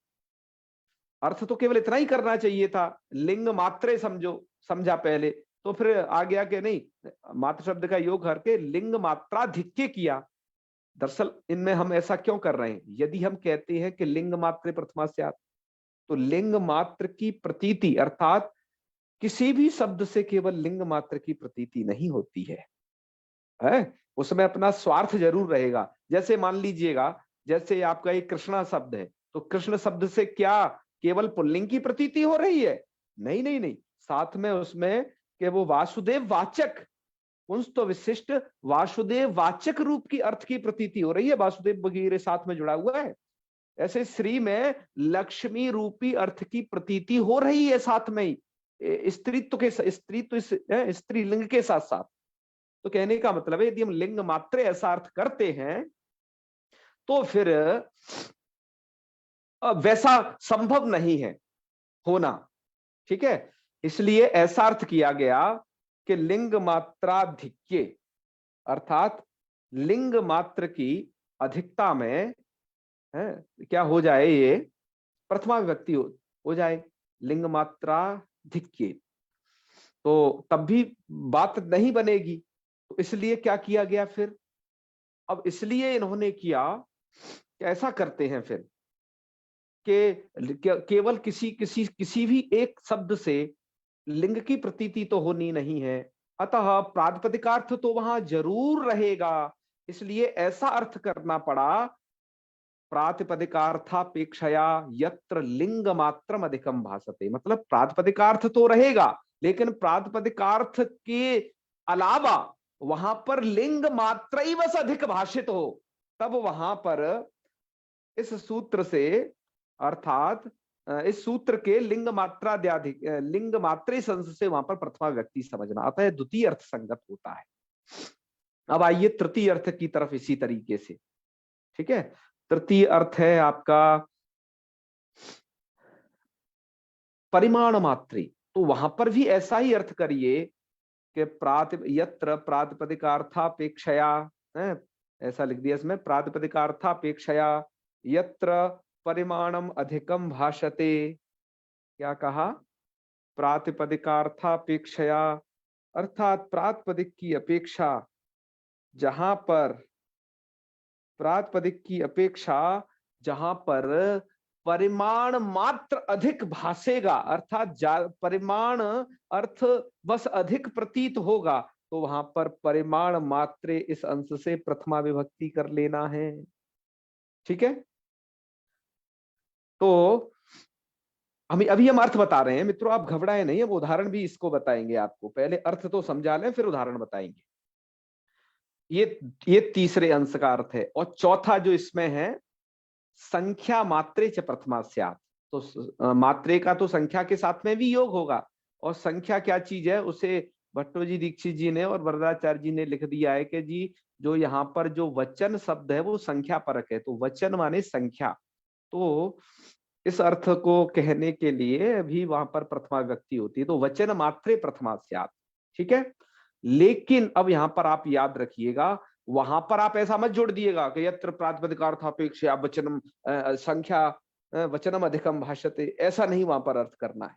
अर्थ तो केवल इतना ही करना चाहिए था, लिंग मात्रे समझो, समझा पहले, तो फिर आ गया कि नहीं, मात्र शब्द का योग करके लिंग मात्राधिक्य किया। दरअसल इनमें हम ऐसा क्यों कर रहे हैं, यदि हम कहते हैं कि लिंग मात्र प्रथमास्यात्, तो लिंग मात्र की प्रतीति, अर्थात किसी भी शब्द से केवल लिंग मात्र की प्रतीति नहीं होती है, उसमें अपना स्वार्थ जरूर रहेगा। जैसे मान लीजिएगा, जैसे आपका एक कृष्णा शब्द है, तो कृष्ण शब्द से क्या केवल पुल्लिंग की प्रतीति हो रही है? नहीं नहीं नहीं, साथ में उसमें कि वो वासुदेव वाचक, पुंस्त विशिष्ट वासुदेव वाचक रूप की अर्थ की प्रतीति हो रही है, वासुदेव वगैरह साथ में जुड़ा हुआ है। ऐसे श्री में लक्ष्मी रूपी अर्थ की प्रतीति हो रही है साथ में ही, स्त्रीत्व के स्त्रीलिंग के साथ साथ। तो कहने का मतलब है यदि हम लिंग मात्र ऐसा अर्थ करते हैं तो फिर वैसा संभव नहीं है होना, ठीक है। इसलिए ऐसा अर्थ किया गया कि लिंग मात्राधिक्य, अर्थात लिंग मात्र की अधिकता में है क्या हो जाए, ये प्रथमा विभक्ति हो जाए, लिंग मात्राधिक्य, तो तब भी बात नहीं बनेगी। तो इसलिए क्या किया गया फिर, अब इसलिए इन्होंने किया कि ऐसा करते हैं फिर कि केवल किसी भी एक शब्द से लिंग की प्रतीति तो होनी नहीं है, अतः प्रातिपदिकार्थ तो वहां जरूर रहेगा। इसलिए ऐसा अर्थ करना पड़ा, प्रातिपदिकार्थापेक्षया यत्र लिंग मात्रम अधिकम भासते, मतलब प्रातिपदिकार्थ तो रहेगा लेकिन प्रातिपदिकार्थ के अलावा वहां पर लिंग मात्र ही बस अधिक भाषित हो, तब वहां पर इस सूत्र से, अर्थात इस सूत्र के लिंग मात्राद्याधिक लिंग मात्रे संस से वहां पर प्रथमा व्यक्ति समझना, अतः द्वितीय अर्थ संगत होता है। अब आइए तृतीय अर्थ की तरफ इसी तरीके से, ठीक है। तृतीय अर्थ है आपका परिमाण मात्री, तो वहां पर भी ऐसा ही अर्थ करिए कि यत्र प्रातिपदिकार्थापेक्षया, ऐसा लिख दिया इसमें, प्रातिपदिकार्थापेक्षया यत्र परिमाणम अधिकम भाषते, क्या कहा, प्रातिपदिकार्थापेक्षया, अर्थात प्रातिपदिक की अपेक्षा, जहां पर प्रातिपदिक की अपेक्षा जहां पर परिमाण मात्र अधिक भासेगा, अर्थात परिमाण अर्थ बस अधिक प्रतीत होगा, तो वहां पर परिमाण मात्रे इस अंश से प्रथमा विभक्ति कर लेना है, ठीक है। तो अभी हम अर्थ बता रहे हैं मित्रों, आप घबराए नहीं, अब उदाहरण भी इसको बताएंगे आपको, पहले अर्थ तो समझा लें फिर उदाहरण बताएंगे। ये तीसरे अंश का अर्थ है, और चौथा जो इसमें है, संख्या मात्रे च प्रथमास्यात्, तो मात्रे का तो संख्या के साथ में भी योग होगा, और संख्या क्या चीज है उसे भट्टो जी, दीक्षित जी ने और वरदाचार्य जी ने लिख दिया है कि जी जो यहाँ पर जो वचन शब्द है वो संख्या परक है, तो वचन माने संख्या, तो इस अर्थ को कहने के लिए भी वहां पर प्रथमा विभक्ति होती है, तो वचन मात्रे प्रथमा स्यात्, ठीक है। लेकिन अब यहां पर आप याद रखिएगा, वहां पर आप ऐसा मत जोड़ दिएगा कि यत्र प्रातिपदिकार्थापेक्षया वचनम संख्या वचनम अधिकम भाष्यते, ऐसा नहीं वहां पर अर्थ करना है,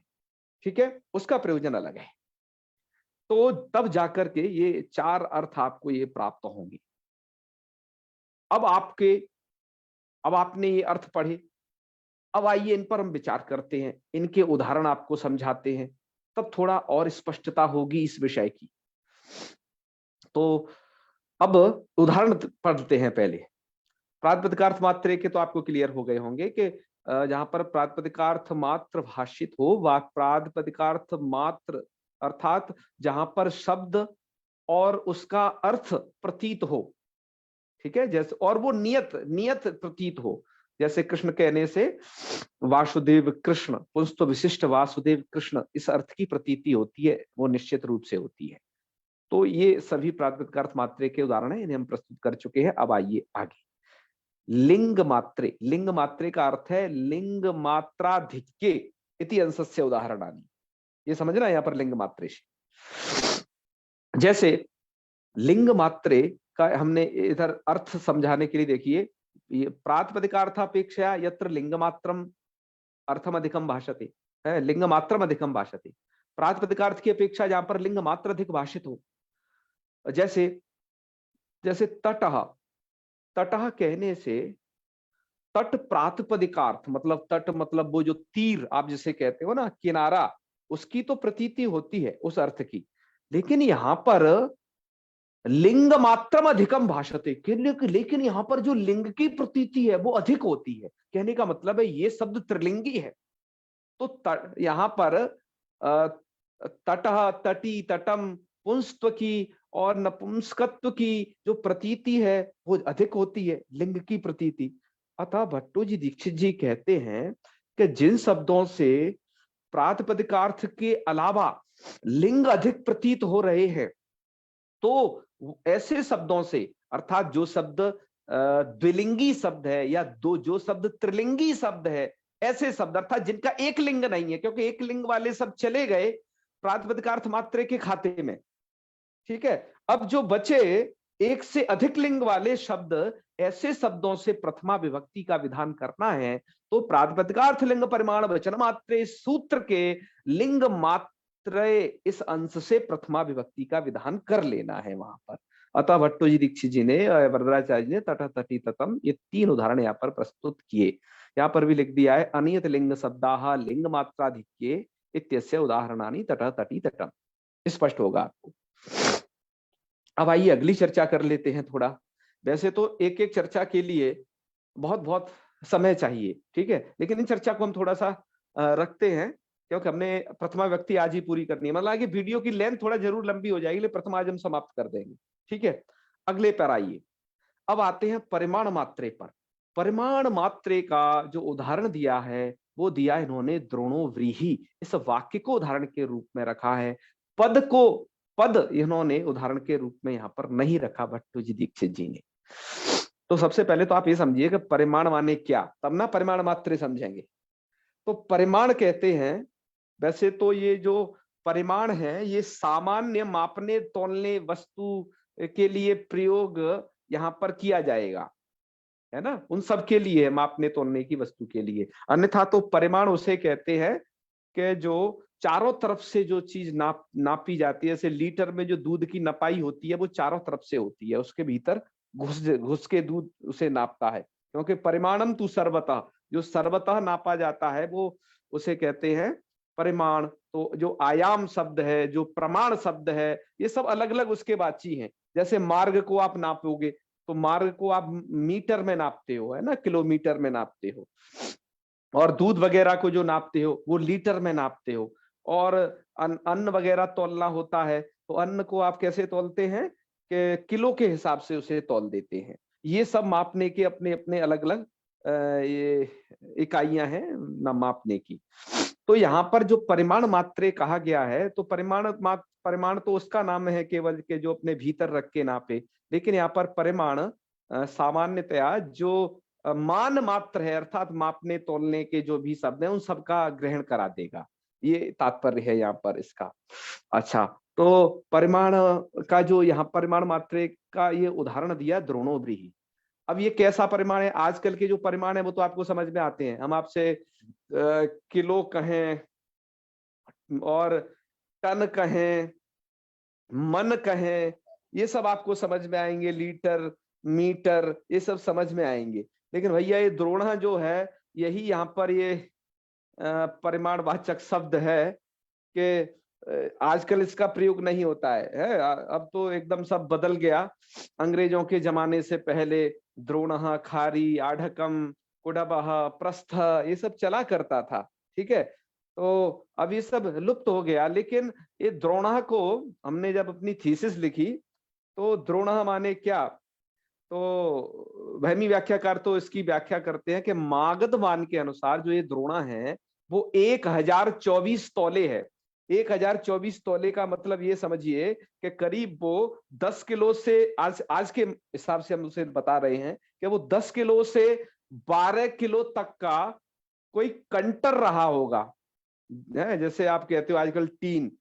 ठीक है, उसका प्रयोजन अलग है। तो तब जाकर के ये चार अर्थ आपको ये प्राप्त होंगे। अब आपने ये अर्थ पढ़े, अब आइए इन पर हम विचार करते हैं, इनके उदाहरण आपको समझाते हैं, तब थोड़ा और स्पष्टता होगी इस विषय की। तो अब उदाहरण पढ़ते हैं पहले। प्रातिपदिकार्थ मात्रे के तो आपको क्लियर हो गए होंगे कि जहां पर प्रातिपदिकार्थ मात्र भाषित हो, वाक प्रातिपदिकार्थ मात्र अर्थात जहां पर शब्द और उसका अर्थ प्रतीत हो, ठीक है, जैसे, और वो नियत प्रतीत हो, जैसे कृष्ण कहने से वासुदेव कृष्ण, पुंस्त्व विशिष्ट वासुदेव कृष्ण, इस अर्थ की प्रतीति होती है, वो निश्चित रूप से होती है। तो ये सभी प्रातिपदिकार्थ मात्रे के उदाहरण है, इन्हें हम प्रस्तुत कर चुके हैं। अब आइए आगे। लिंग मात्रे का अर्थ है लिंग मात्राधिक्ये इति अंशस्य उदाहरणानि। ये समझना यहाँ पर लिंग मात्रे से, जैसे लिंग मात्रे का हमने इधर अर्थ समझाने के लिए देखिए, ये प्रातिपदिकार्थापेक्षया यत्र लिंग मात्रम अर्थम अधिकम भाषते, है लिंग मात्रम अधिकम भाषते, प्रातिपदिकार्थ की अपेक्षा जहां पर लिंग मात्र अधिक भाषित हो, जैसे जैसे तटः, तटः कहने से तट प्रातिपदिकार्थ मतलब तट मतलब वो जो तीर आप जिसे कहते हो ना, किनारा, उसकी तो प्रतीति होती है उस अर्थ की, लेकिन यहां पर लिंग मात्रम अधिकम भाषते, लेकिन यहां पर जो लिंग की प्रतीति है वो अधिक होती है। कहने का मतलब है ये शब्द त्रिलिंगी है। तो यहां पर तटः, तटी, तटम, पुंस्त्व की और नपुंसकत्व की जो प्रतीति है वो अधिक होती है, लिंग की प्रतीति। अतः भट्टो जी दीक्षित जी कहते हैं कि जिन शब्दों से प्रातिपदिकार्थ के अलावा लिंग अधिक प्रतीत हो रहे हैं, तो ऐसे शब्दों से, अर्थात जो शब्द द्विलिंगी शब्द है या जो शब्द त्रिलिंगी शब्द है, ऐसे शब्द अर्थात जिनका एक लिंग नहीं है, क्योंकि एक लिंग वाले सब चले गए प्रातिपदिकार्थ मात्रे के खाते में, ठीक है। अब जो बचे एक से अधिक लिंग वाले शब्द, ऐसे शब्दों से प्रथमा विभक्ति का विधान करना है, तो प्रातिपदिकार्थ लिंग परिमाण वचन मात्रे सूत्र के लिंग मात्रे इस अंश से प्रथमा विभक्ति का विधान कर लेना है वहां पर। अतः भट्टो जी दीक्षित जी ने, वरदाचार्य जी ने तट, तटी, ततम, ये तीन उदाहरण यहाँ पर प्रस्तुत किए। यहाँ पर भी लिख दिया है अनियत लिंग शब्दाः लिंग मात्राधिक्ये इत्यस्य उदाहरणानि तट, तटी, तटम, स्पष्ट होगा आपको। अब आइए अगली चर्चा कर लेते हैं थोड़ा। वैसे तो एक एक चर्चा के लिए बहुत बहुत समय चाहिए, ठीक है, लेकिन इन चर्चा को हम थोड़ा सा रखते हैं, क्योंकि हमने प्रथमा व्यक्ति आज ही पूरी करनी है। मतलब वीडियो की लेंथ थोड़ा जरूर लंबी हो जाएगी, लेकिन प्रथमा आज हम समाप्त कर देंगे, ठीक है। अगले पर आइए, अब आते हैं परिमाण मात्रे पर। परिमाण मात्रे का जो उदाहरण दिया है वो दिया इन्होंने द्रोणो व्रीहि, इस वाक्य को उदाहरण के रूप में रखा है। पद इन्होंने उदाहरण के रूप में यहाँ पर नहीं रखा भट्टो जी दीक्षित जी ने। तो सबसे पहले तो आप ये समझिए कि परिमाण माने क्या, तब ना परिमाण मात्रे समझेंगे। तो परिमाण कहते हैं, वैसे तो ये जो परिमाण है ये सामान्य मापने तोलने वस्तु के लिए प्रयोग यहाँ पर किया जाएगा, है ना, उन सब के लिए, मापने तोलने की वस्तु के लिए। अन्यथा तो परिमाण उसे कहते हैं कि जो चारों तरफ से जो चीज नापी जाती है, जैसे लीटर में जो दूध की नपाई होती है वो चारों तरफ से होती है, उसके भीतर घुस के दूध उसे नापता है, क्योंकि परिमाणम तू सर्वतः, जो सर्वतः नापा जाता है वो उसे कहते हैं परिमाण। तो जो आयाम शब्द है, जो प्रमाण शब्द है, ये सब अलग अलग उसके वाची हैं। जैसे मार्ग को आप नापोगे तो मार्ग को आप मीटर में नापते हो, है ना, किलोमीटर में नापते हो, और दूध वगैरह को जो नापते हो वो लीटर में नापते हो, और अन्न वगैरह तोलना होता है तो अन्न को आप कैसे तोलते हैं कि किलो के हिसाब से उसे तोल देते हैं। ये सब मापने के अपने अपने अलग अलग ये इकाइयां हैं ना मापने की। तो यहाँ पर जो परिमाण मात्रे कहा गया है, तो परिमाण तो उसका नाम है केवल के जो अपने भीतर रख के नापे, लेकिन यहाँ पर परिमाण सामान्यतया जो मान मात्र है, अर्थात मापने तोलने के जो भी शब्द हैं उन सबका ग्रहण करा देगा, ये तात्पर्य है यहाँ पर इसका। अच्छा, तो परिमाण का जो यहाँ परिमाण मात्रे का ये उदाहरण दिया द्रोणोव्रीहि। अब ये कैसा परिमाण है? आजकल के जो परिमाण है वो तो आपको समझ में आते हैं। हम आपसे किलो कहें और टन कहें, मन कहें, ये सब आपको समझ में आएंगे, लीटर, मीटर, ये सब समझ में आएंगे। लेकिन भैया ये द्रोण जो है, यही यहाँ पर ये परिमाणवाचक शब्द है कि आजकल इसका प्रयोग नहीं होता है। अब तो एकदम सब बदल गया। अंग्रेजों के जमाने से पहले द्रोणः, खारी, आढ़कम, कुडबः, प्रस्थ, ये सब चला करता था। ठीक है, तो अब ये सब लुप्त हो गया। लेकिन ये द्रोणः को हमने जब अपनी थीसिस लिखी तो द्रोणः माने क्या, तो वहमी व्याख्याकार तो इसकी व्याख्या करते हैं कि मागध मान के अनुसार जो ये द्रोणा है वो 1024 तौले है। 1024 तौले का मतलब ये समझिए कि करीब वो 10 किलो से, आज के हिसाब से हम उसे बता रहे हैं कि वो 10 किलो से 12 किलो तक का कोई कंटर रहा होगा, जैसे आप कहते हो आजकल टीन,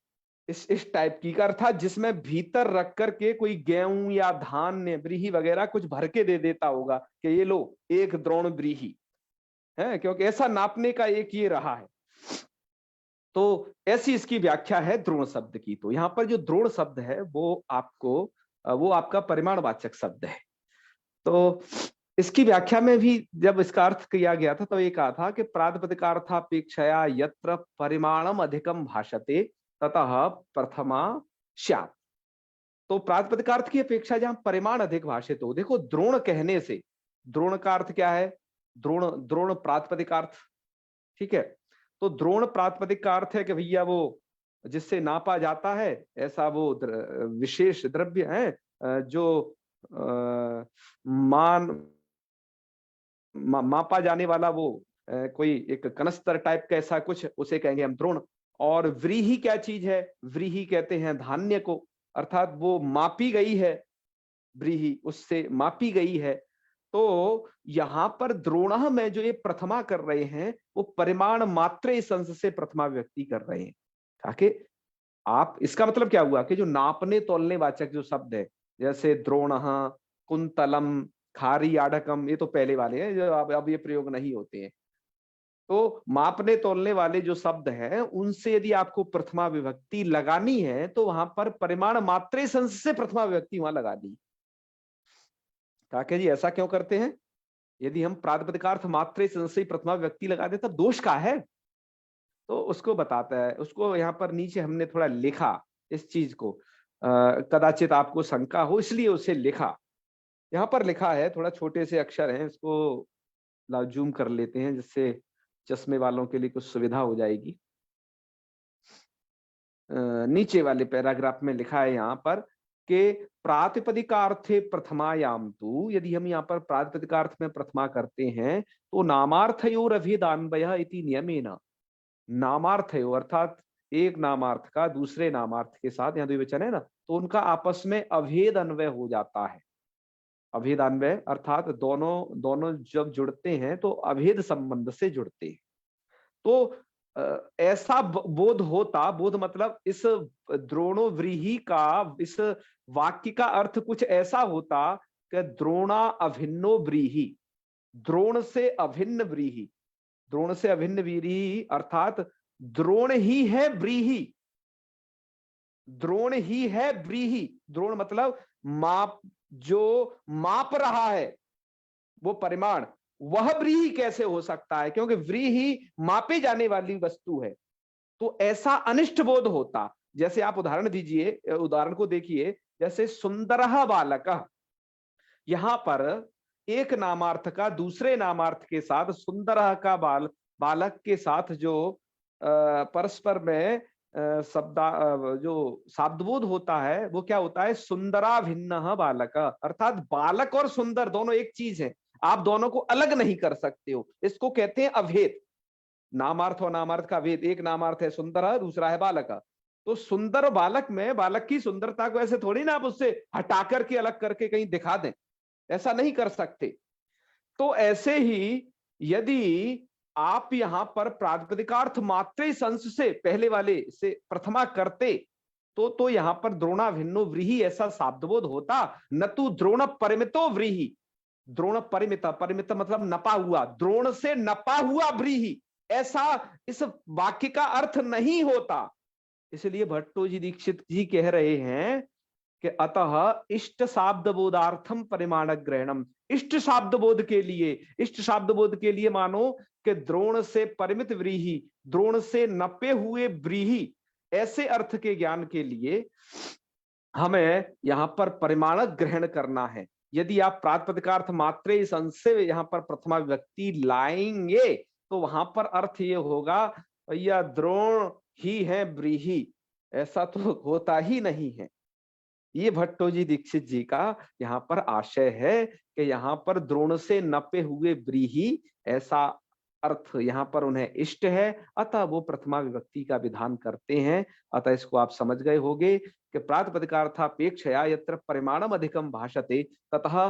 इस टाइप की का अर्थात जिसमें भीतर रख करके कोई गेहूं या धान व्रीहि वगैरह कुछ भर के दे देता होगा कि ये लो एक द्रोण व्रीहि है, क्योंकि ऐसा नापने का एक ये रहा है। तो ऐसी इसकी व्याख्या है द्रोण शब्द की। तो यहाँ पर जो द्रोण शब्द है वो आपका परिमाणवाचक शब्द है। तो इसकी व्याख्या में भी जब इसका अर्थ किया गया था तो ये कहा था कि प्रातिपदिकार्थापेक्षया यत्र परिमाणम अधिकम भाषते ततः प्रथमा स्यात्। तो प्रातिपदिकार्थ की अपेक्षा जहां परिमाण अधिक भाषित हो, देखो द्रोण कहने से, द्रोण का अर्थ क्या है? द्रोण, द्रोण प्रातिपदिकार्थ। ठीक है, तो द्रोण प्रातिपदिक का अर्थ है कि भैया वो जिससे नापा जाता है, ऐसा वो विशेष द्रव्य है जो मापा जाने वाला वो कोई एक कनस्तर टाइप का ऐसा कुछ, उसे कहेंगे हम द्रोण। और व्रीहि क्या चीज है? व्रीहि कहते हैं धान्य को, अर्थात वो मापी गई है, व्रीहि उससे मापी गई है। तो यहां पर द्रोण में जो ये प्रथमा कर रहे हैं वो परिमाण मात्रे संस से प्रथमा व्यक्ति कर रहे हैं। ताकि आप, इसका मतलब क्या हुआ कि जो नापने तोलने वाचक जो शब्द है, जैसे द्रोण, कुंतलम, खारी, आढ़कम, ये तो पहले वाले हैं जो अब ये प्रयोग नहीं होते हैं। तो मापने तोलने वाले जो शब्द हैं उनसे यदि आपको प्रथमा विभक्ति लगानी है तो वहां पर परिमाण मात्रे संस से प्रथमा विभक्ति वहां लगानी। काके जी ऐसा क्यों करते हैं? यदि हम प्रातिपदिकार्थ मात्रे संस से प्रथमा विभक्ति लगा दे तब दोष का है? तो उसको बताता है, उसको यहाँ पर नीचे हमने थोड़ा लिखा इस चीज को, कदाचित आपको शंका हो इसलिए उसे लिखा। यहाँ पर लिखा है, थोड़ा छोटे से अक्षर हैं, इसको जूम कर लेते हैं जिससे चश्मे वालों के लिए कुछ सुविधा हो जाएगी। नीचे वाले पैराग्राफ में लिखा है यहाँ पर कि प्रातिपदिकार्थे प्रथमायाम तु, यदि हम यहाँ पर प्रातिपदिकार्थ में प्रथमा करते हैं तो नामार्थयोर अभेदान्वयः इति नियमेन। नामार्थयो अर्थात एक नामार्थ का दूसरे नामार्थ के साथ, यहाँ द्विवचन है ना, तो उनका आपस में अभेद अन्वय हो जाता है। अभेद अन्वय अर्थात दोनों जब जुड़ते हैं तो अभेद संबंध से जुड़ते हैं। तो ऐसा बोध होता, बोध मतलब इस द्रोणो व्रीहि का, इस वाक्य का अर्थ कुछ ऐसा होता कि द्रोणा अभिन्नो व्रीहि, द्रोण से अभिन्न व्रीहि, द्रोण से अभिन्न व्रीहि अर्थात द्रोण ही है व्रीहि, द्रोण ही है व्रीहि। द्रोण मतलब माप, जो माप रहा है वो परिमाण, वह व्रीहि कैसे हो सकता है? क्योंकि व्रीहि मापे जाने वाली वस्तु है। तो ऐसा अनिष्ट बोध होता। जैसे आप उदाहरण दीजिए, उदाहरण को देखिए, जैसे सुंदरः बालकः, यहां पर एक नामार्थ का दूसरे नामार्थ के साथ, सुंदरः का बालक के साथ जो परस्पर में जो शाब्दबोध होता है वो क्या होता है? सुंदरा भिन्न बालक, अर्थात बालक और सुंदर दोनों एक चीज है, आप दोनों को अलग नहीं कर सकते हो। इसको कहते हैं अभेद। नामार्थ और नामार्थ का भेद, एक नामार्थ है सुंदर, दूसरा है बालक। तो सुंदर बालक में बालक की सुंदरता को ऐसे थोड़ी ना आप उससे हटा करके अलग करके कहीं दिखा दें, ऐसा नहीं कर सकते। तो ऐसे ही यदि आप यहां पर प्रातिपदिकार्थ मात्रे संस से पहले वाले से प्रथमा करते तो यहां पर द्रोणा भिन्नो व्रीहि ऐसा शाब्दबोध होता, न तो द्रोण परिमितो व्रीहि। द्रोण परिमिता, परिमित मतलब नपा हुआ, द्रोण से नपा हुआ व्रीहि, ऐसा इस वाक्य का अर्थ नहीं होता। इसलिए भट्टो जी दीक्षित जी कह रहे हैं कि अतः इष्ट शाब्द बोधार्थम परिमाण ग्रहणम, इष्ट शाब्द बोध के लिए, इष्ट शाब्द बोध के लिए मानो कि द्रोण से परिमित व्रीहि, द्रोण से नपे हुए व्रीहि, ऐसे अर्थ के ज्ञान के लिए हमें यहां पर परिमाणक ग्रहण करना है। यदि आप प्रातिपदिकार्थ मात्रे इस अंश से यहां पर प्रथमा विभक्ति लाएंगे तो वहां पर अर्थ ये होगा भैया द्रोण ही है व्रीहि, ऐसा तो होता ही नहीं है। ये भट्टो जी दीक्षित जी का यहाँ पर आशय है कि यहाँ पर द्रोण से नपे हुए व्रीहि ऐसा अर्थ यहाँ पर उन्हें इष्ट है, अतः वो प्रथमा विभक्ति का विधान करते हैं। अतः इसको आप समझ गए होंगे कि प्रातिपदिकार्थापेक्षया यत्र परिमाणम अधिकम भाषते ततः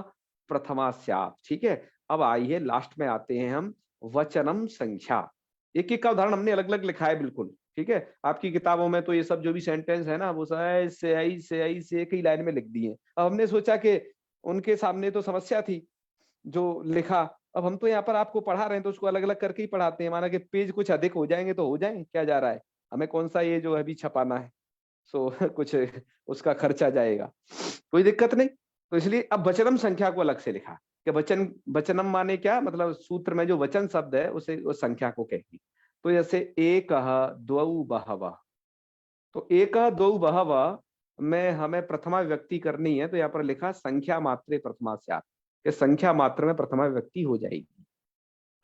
प्रथमा स्यात्। ठीक है, अब आइए लास्ट में आते हैं हम वचनम संख्या। एक एक का उदाहरण हमने अलग अलग लिखा है बिल्कुल, ठीक है। आपकी किताबों में तो ये सब जो भी सेंटेंस है ना वो से एक ही लाइन में लिख दिए। अब हमने सोचा कि उनके सामने तो समस्या थी जो लिखा, अब हम तो यहाँ पर आपको पढ़ा रहे हैं तो उसको अलग अलग करके ही पढ़ाते हैं। माना कि पेज कुछ अधिक हो जाएंगे तो हो जाए, क्या जा रहा है, हमें कौन सा ये जो अभी छपाना है, सो कुछ उसका खर्चा जाएगा, कोई दिक्कत नहीं। तो इसलिए अब वचनम संख्या को अलग से लिखा कि वचनम माने क्या, मतलब सूत्र में जो वचन शब्द है उसे उस संख्या को कहती। तो जैसे एक द्वौ बहवः, तो एक द्वौ बहवः में हमें प्रथमा विभक्ति करनी है, तो यहाँ पर लिखा संख्या मात्रे प्रथमा स्यात्, कि संख्या मात्र में प्रथमा विभक्ति हो जाएगी।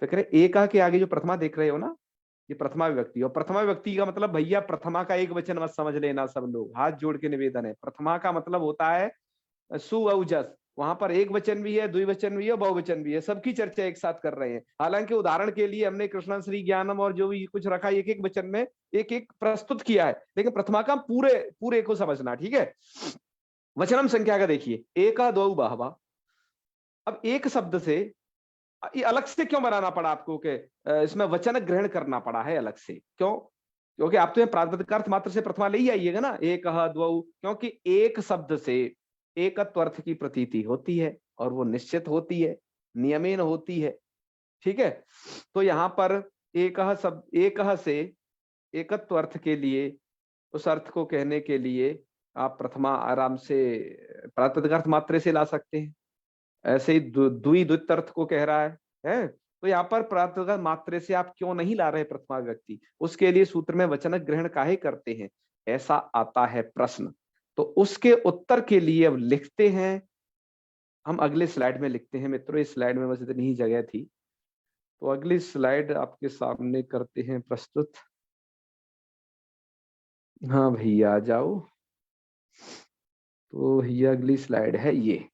तो कह रहे एक के आगे जो प्रथमा देख रहे हो ना, ये प्रथमा विभक्ति। और प्रथमा विभक्ति का मतलब भैया प्रथमा का एक वचन मत समझ लेना, सब लोग हाथ जोड़ के निवेदन है, प्रथमा का मतलब होता है सु औ जस, वहां पर एक वचन भी है, द्विवचन भी है, बहुवचन भी है, सबकी चर्चा एक साथ कर रहे हैं। हालांकि उदाहरण के लिए हमने कृष्ण श्री ज्ञानम और जो भी कुछ रखा एक एक वचन में एक एक प्रस्तुत किया है, लेकिन प्रथमा का पूरे पूरे को समझना, ठीक है। वचनम संख्या का देखिए, एक द्वौ बहवः। अब एक शब्द से ये अलग से क्यों बनाना पड़ा आपको कि इसमें वचन ग्रहण करना पड़ा है अलग से, क्यों? क्योंकि आप तो प्रातिपदिकार्थ मात्र से प्रथमा ले ही आइएगा ना, एक द्वौ, क्योंकि एक शब्द से एकत्व अर्थ की प्रतीति होती है और वो निश्चित होती है, नियमेन होती है, ठीक है। तो यहाँ पर एक शब्द, एक से एकत्व अर्थ के लिए, उस अर्थ को कहने के लिए आप प्रथमा आराम से प्रातिपदिकार्थ मात्रे से ला सकते हैं। ऐसे ही द्वित अर्थ को कह रहा है, तो यहाँ पर प्रातिपदिक मात्रे से आप क्यों नहीं ला रहे प्रथमा व्यक्ति, उसके लिए सूत्र में वचन ग्रहण काहे करते हैं, ऐसा आता है प्रश्न। तो उसके उत्तर के लिए अब लिखते हैं हम, अगले स्लाइड में लिखते हैं मित्रों। इस स्लाइड में बस इतनी ही जगह थी, तो अगली स्लाइड आपके सामने करते हैं प्रस्तुत। हाँ भैया आ जाओ। तो ये अगली स्लाइड है ये।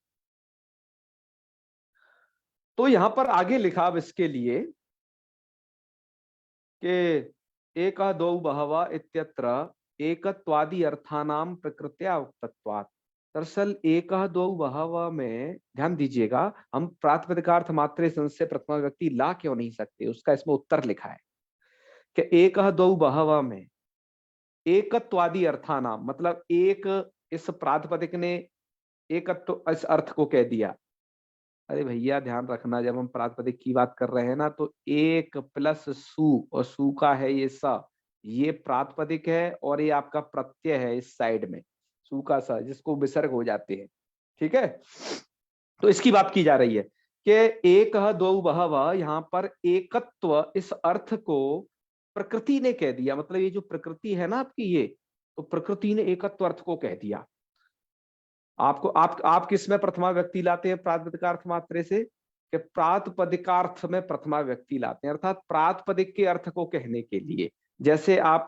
तो यहां पर आगे लिखा अब इसके लिए कि एक द्वौ बहवः इत्यत्र एकत्वादि अर्थानाम प्रकृत्या उक्तत्वात्। दरअसल एक द्वौ बहवः में ध्यान दीजिएगा, हम प्रातिपदिकार्थ मात्रे संस से प्रथमा विभक्ति ला क्यों नहीं सकते, उसका इसमें उत्तर लिखा है कि एक द्वौ बहवः में एकत्वादि अर्थानाम, मतलब एक इस प्रातिपदिक ने एकत्व इस अर्थ को कह दिया। अरे भैया ध्यान रखना, जब हम प्रातिपदिक की बात कर रहे हैं ना, तो एक प्लस सु, और सु का है ये स, ये प्रातिपदिक है और ये आपका प्रत्यय है इस साइड में, सु का स, जिसको विसर्ग हो जाते हैं, ठीक है। तो इसकी बात की जा रही है कि एक द्वौ बहवः, यहाँ पर एकत्व इस अर्थ को प्रकृति ने कह दिया, मतलब ये जो प्रकृति है ना आपकी, ये तो प्रकृति ने एकत्व अर्थ को कह दिया। आपको आप किस में प्रथमा व्यक्ति लाते हैं प्रातिपदिकार्थ मात्रे से, कि प्रातिपदिकार्थ में प्रथमा व्यक्ति लाते हैं, अर्थात प्रातिपदिक के अर्थ को कहने के लिए। जैसे आप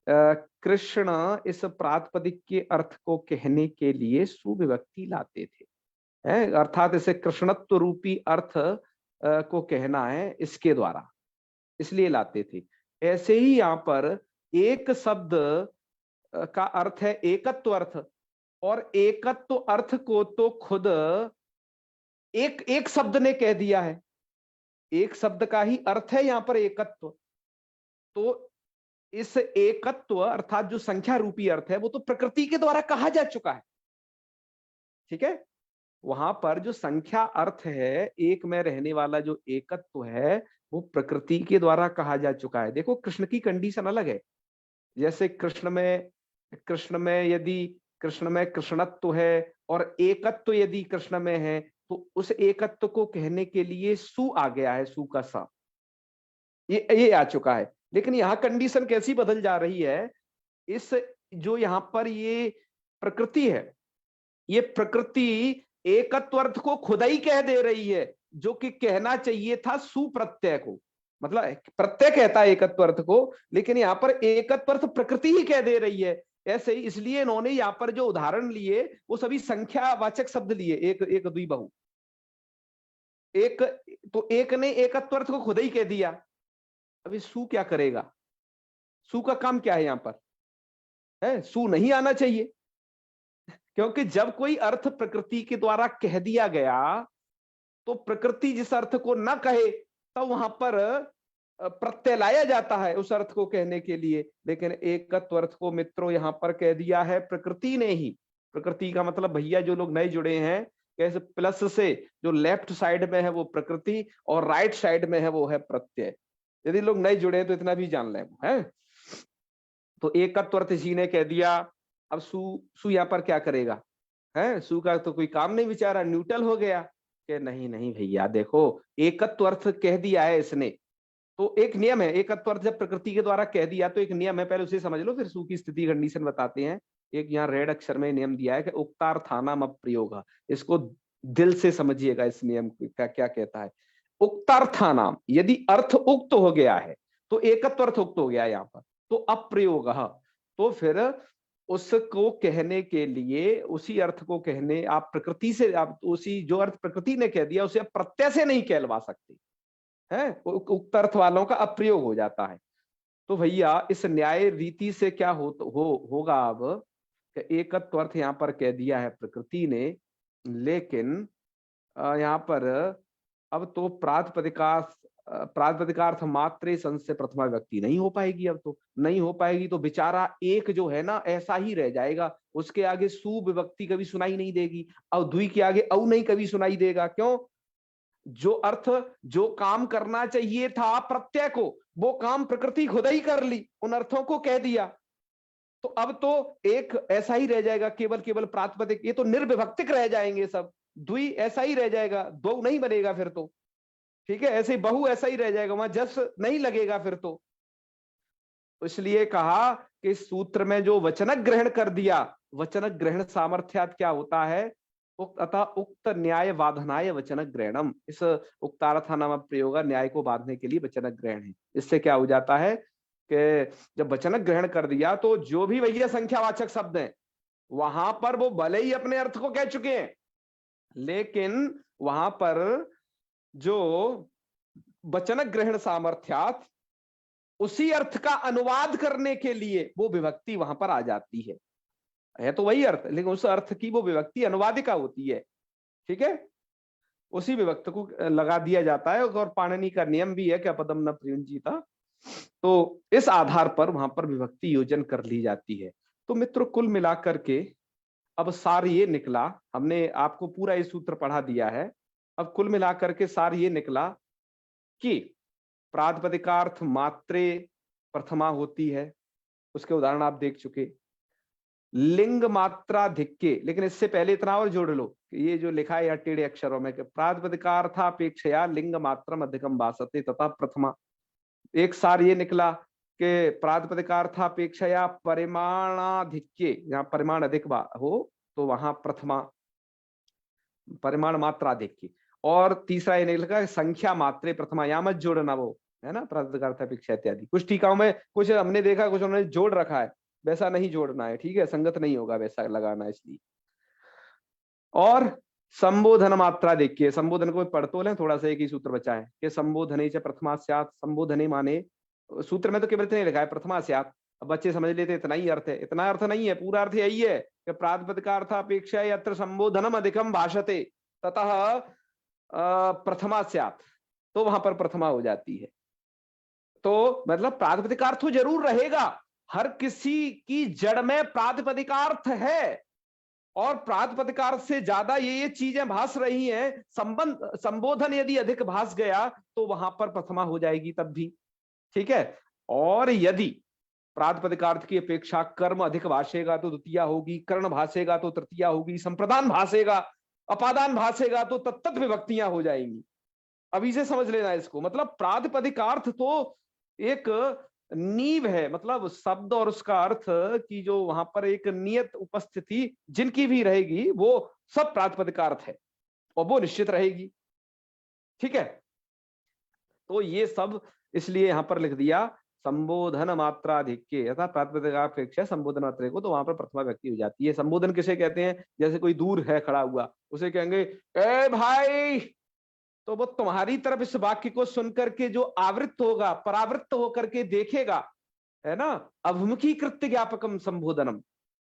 कृष्ण, इस प्रातिपदिक के अर्थ को कहने के लिए सुविभक्ति लाते थे, अर्थात इसे कृष्णत्व रूपी अर्थ को कहना है इसके द्वारा, इसलिए लाते थे। ऐसे ही यहाँ पर एक शब्द का अर्थ है एकत्व अर्थ, और एकत्व अर्थ को तो खुद एक एक शब्द ने कह दिया है, एक शब्द का ही अर्थ है यहां पर एकत्व। तो इस एकत्व अर्थात जो संख्या रूपी अर्थ है वो तो प्रकृति के द्वारा कहा जा चुका है। ठीक है, वहां पर जो संख्या अर्थ है, एक में रहने वाला जो एकत्व है, वो प्रकृति के द्वारा कहा जा चुका है। देखो कृष्ण की कंडीशन अलग है। जैसे कृष्ण में यदि कृष्ण में कृष्णत्व है और एकत्व यदि कृष्ण में है, तो उस एकत्व को कहने के लिए सु आ गया है, सु का सा, ये आ चुका है। लेकिन यहां कंडीशन कैसी बदल जा रही है, इस जो यहां पर ये प्रकृति है, ये प्रकृति एकत्व अर्थ को खुद ही कह दे रही है, जो कि कहना चाहिए था सुप्रत्यय को। मतलब प्रत्यय कहता है एकत्व अर्थ को, लेकिन यहां पर एकत्व अर्थ प्रकृति ही कह दे रही है। ऐसे ही इसलिए इन्होंने यहां पर जो उदाहरण लिए वो सभी संख्यावाचक शब्द लिए, एक एक द्वि बहु। एक तो एक ने एकत्व अर्थ को खुद ही कह दिया। अभी सु क्या करेगा? सु का काम क्या है यहां पर? है सु नहीं आना चाहिए, क्योंकि जब कोई अर्थ प्रकृति के द्वारा कह दिया गया तो प्रकृति जिस अर्थ को न कहे तब वहां पर प्रत्यय लाया जाता है उस अर्थ को कहने के लिए। लेकिन एकत्व अर्थ को मित्रों यहां पर कह दिया है प्रकृति ने ही। प्रकृति का मतलब भैया जो लोग नए जुड़े हैं, कैसे प्लस से जो लेफ्ट साइड में है वो प्रकृति और राइट साइड में है वो है प्रत्यय। यदि लोग नए जुड़े हैं तो इतना भी जान लें है। तो एकत्व अर्थ जी ने कह दिया। अब सु यहाँ पर क्या करेगा? है सु का तो कोई काम नहीं, बेचारा न्यूट्रल हो गया कि नहीं नहीं भैया देखो एकत्व अर्थ कह दिया है इसने, तो एक नियम है। एकत्व अर्थ जब प्रकृति के द्वारा कह दिया तो एक नियम है, पहले उसे समझ लो फिर सु की स्थिति कंडीशन बताते हैं। एक यहाँ रेड अक्षर में नियम दिया है कि उक्तार्थानाम अप्रयोग, इसको दिल से समझिएगा। इस नियम का क्या कहता है? उक्तार्थानाम, यदि अर्थ उक्त हो गया है तो एकत्व अर्थ उक्त हो गया यहाँ पर, तो अप्रयोग, तो फिर उसको कहने के लिए, उसी अर्थ को कहने आप प्रकृति से, आप उसी जो अर्थ प्रकृति ने कह दिया उसे आप प्रत्यय से नहीं कहलवा सकते हैं, उक्त अर्थ वालों का अप्रयोग हो जाता है। तो भैया इस न्याय रीति से क्या होगा अब कि एकत्व अर्थ यहाँ पर कह दिया है प्रकृति ने, लेकिन यहाँ पर अब तो प्रातिपदिकार्थ मात्रे संस्य प्रथमा विभक्ति नहीं हो पाएगी। अब तो नहीं हो पाएगी तो बेचारा एक जो है ना ऐसा ही रह जाएगा, उसके आगे सु विभक्ति कभी सुनाई नहीं देगी और द्वि के आगे औ नहीं कभी सुनाई देगा। क्यों? जो अर्थ, जो काम करना चाहिए था प्रत्यय को, वो काम प्रकृति खुद ही कर ली, उन अर्थों को कह दिया। तो अब तो एक ऐसा ही रह जाएगा, केवल केवल प्रातिपदिक, ये तो निर्विभक्तिक रह जाएंगे सब। द्वि ऐसा ही रह जाएगा, दो नहीं बनेगा फिर तो। ठीक है, ऐसे बहु ऐसा ही रह जाएगा, वहां जस नहीं लगेगा फिर तो। इसलिए कहा कि इस सूत्र में जो वचनक ग्रहण कर दिया, वचनक ग्रहण सामर्थ्यात क्या होता है? अतः उक्त न्याय बाधनाय वचनक ग्रहणम, इस उक्तार्थानाम प्रयोग न्याय को बांधने के लिए वचनक ग्रहण है। इससे क्या हो जाता है कि जब वचनक ग्रहण कर दिया तो जो भी भैया संख्यावाचक शब्द है वहां पर वो भले ही अपने अर्थ को कह चुके हैं, लेकिन वहां पर जो वचनक ग्रहण सामर्थ्यात उसी अर्थ का अनुवाद करने के लिए वो विभक्ति वहां पर आ जाती है तो वही अर्थ, लेकिन उस अर्थ की वो विभक्ति अनुवादिका होती है। ठीक है, उसी विभक्ति को लगा दिया जाता है और पाणिनि का नियम भी है कि अपदम न प्रयुंजीता, तो इस आधार पर वहां पर विभक्ति योजन कर ली जाती है। तो मित्रों कुल मिलाकर के अब सार ये निकला, हमने आपको पूरा ये सूत्र पढ़ा दिया है। अब कुल मिलाकर के सार ये निकला कि प्रातिपदिकार्थ मात्रे प्रथमा होती है, उसके उदाहरण आप देख चुके। लिंग मात्राधिक्य, लेकिन इससे पहले इतना और जोड़ लो कि ये जो लिखा है या टेढ़े अक्षरों में कि प्रातिपदिकार्थापेक्षया लिंग मात्रम अधिकम भासते तथा प्रथमा। एक सार ये निकला कि प्रातिपदिकार्थापेक्षया परिमाणाधिक्य, जहां परिमाण अधिक हो तो वहां प्रथमा, परिमाण मात्राधिक्य। और तीसरा ये निकला संख्या मात्रे प्रथमा, यहां मत जोड़ना वो है ना, प्रातिपदिकार्थापेक्षा इत्यादि। कुछ टीकाओं में कुछ हमने देखा, कुछ उन्होंने जोड़ रखा है, वैसा नहीं जोड़ना है। ठीक है, संगत नहीं होगा वैसा लगाना इसलिए। और संबोधन मात्रा देखिए, संबोधन को पढ़ तो लें थोड़ा सा, एक ही सूत्र बचा है कि संबोधने च प्रथमा स्यात्। संबोधने माने सूत्र में तो केवल इतना लिखा है प्रथमा स्यात्, अब बच्चे समझ लेते इतना ही अर्थ है। इतना अर्थ नहीं है, पूरा अर्थ यही है कि प्रातिपदिकार्थापेक्षा यत्र संबोधनम अधिकम भाषते ततः प्रथमा स्यात्, तो वहां पर प्रथमा हो जाती है। तो मतलब प्रातिपदिकार्थ तो जरूर रहेगा, हर किसी की जड़ में प्रातिपदिकार्थ है, और प्रातिपदिकार्थ से ज्यादा ये चीजें भास रही हैं, संबंध संबोधन यदि अधिक भास गया तो वहां पर प्रथमा हो जाएगी तब भी, ठीक है। और यदि प्रातिपदिकार्थ की अपेक्षा कर्म अधिक भाषेगा तो द्वितीया होगी, कर्ण भाषेगा तो तृतीया होगी, संप्रदान भाषेगा, अपादान भाषेगा तो तत्त विभक्तियां हो जाएंगी। अभी से समझ लेना इसको, मतलब प्रातिपदिकार्थ तो एक नींव है, मतलब शब्द और उसका अर्थ की जो वहां पर एक नियत उपस्थिति जिनकी भी रहेगी वो सब प्रातिपदिकार्थ है और वो निश्चित रहेगी, ठीक है। तो ये सब इसलिए यहां पर लिख दिया संबोधन मात्राधिक्य, अर्थात प्रातिपदिकापेक्षा संबोधन मात्रा को, तो वहां पर प्रथमा व्यक्ति हो जाती है। संबोधन किसे कहते हैं? जैसे कोई दूर है खड़ा हुआ, उसे कहेंगे ए भाई, तो वो तुम्हारी तरफ इस वाक्य को सुनकर के जो आवृत्त होगा, परावृत्त होकर के देखेगा, है ना, अभिमुखीकृत्य ज्ञापकम संबोधनम,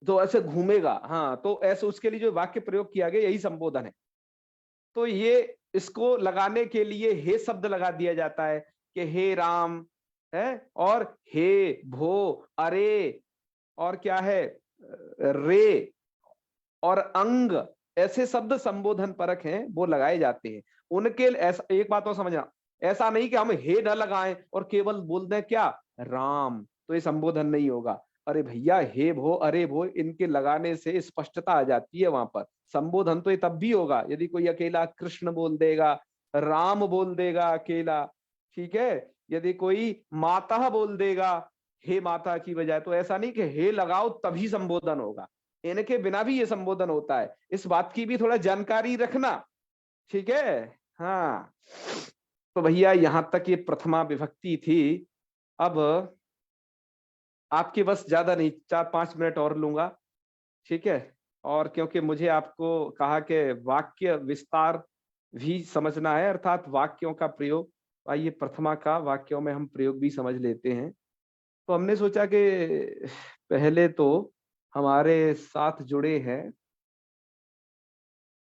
तो ऐसे घूमेगा, हाँ, तो ऐसे उसके लिए जो वाक्य प्रयोग किया गया यही संबोधन है। तो ये इसको लगाने के लिए हे शब्द लगा दिया जाता है कि हे राम है, और हे भो, अरे, और क्या है, रे और अंग, ऐसे शब्द संबोधन परक हैं, वो लगाए जाते हैं उनके। ऐसा एक बात और समझना, ऐसा नहीं कि हम हे न लगाएं और केवल बोल दें क्या राम, तो ये संबोधन नहीं होगा। अरे भैया, हे भो, अरे भो, इनके लगाने से स्पष्टता आ जाती है वहां पर। संबोधन तो ये तब भी होगा यदि कोई अकेला कृष्ण बोल देगा, राम बोल देगा अकेला, ठीक है। यदि कोई माता बोल देगा हे माता की बजाय, तो ऐसा नहीं कि हे लगाओ तभी संबोधन होगा, इनके बिना भी ये संबोधन होता है। इस बात की भी थोड़ा जानकारी रखना, ठीक है। हाँ, तो भैया यहां तक ये प्रथमा विभक्ति थी। अब आपके बस ज्यादा नहीं, 4-5 मिनट और लूंगा, ठीक है। और क्योंकि मुझे आपको कहा कि वाक्य विस्तार भी समझना है, अर्थात वाक्यों का प्रयोग, आइए प्रथमा का वाक्यों में हम प्रयोग भी समझ लेते हैं। तो हमने सोचा कि पहले तो हमारे साथ जुड़े हैं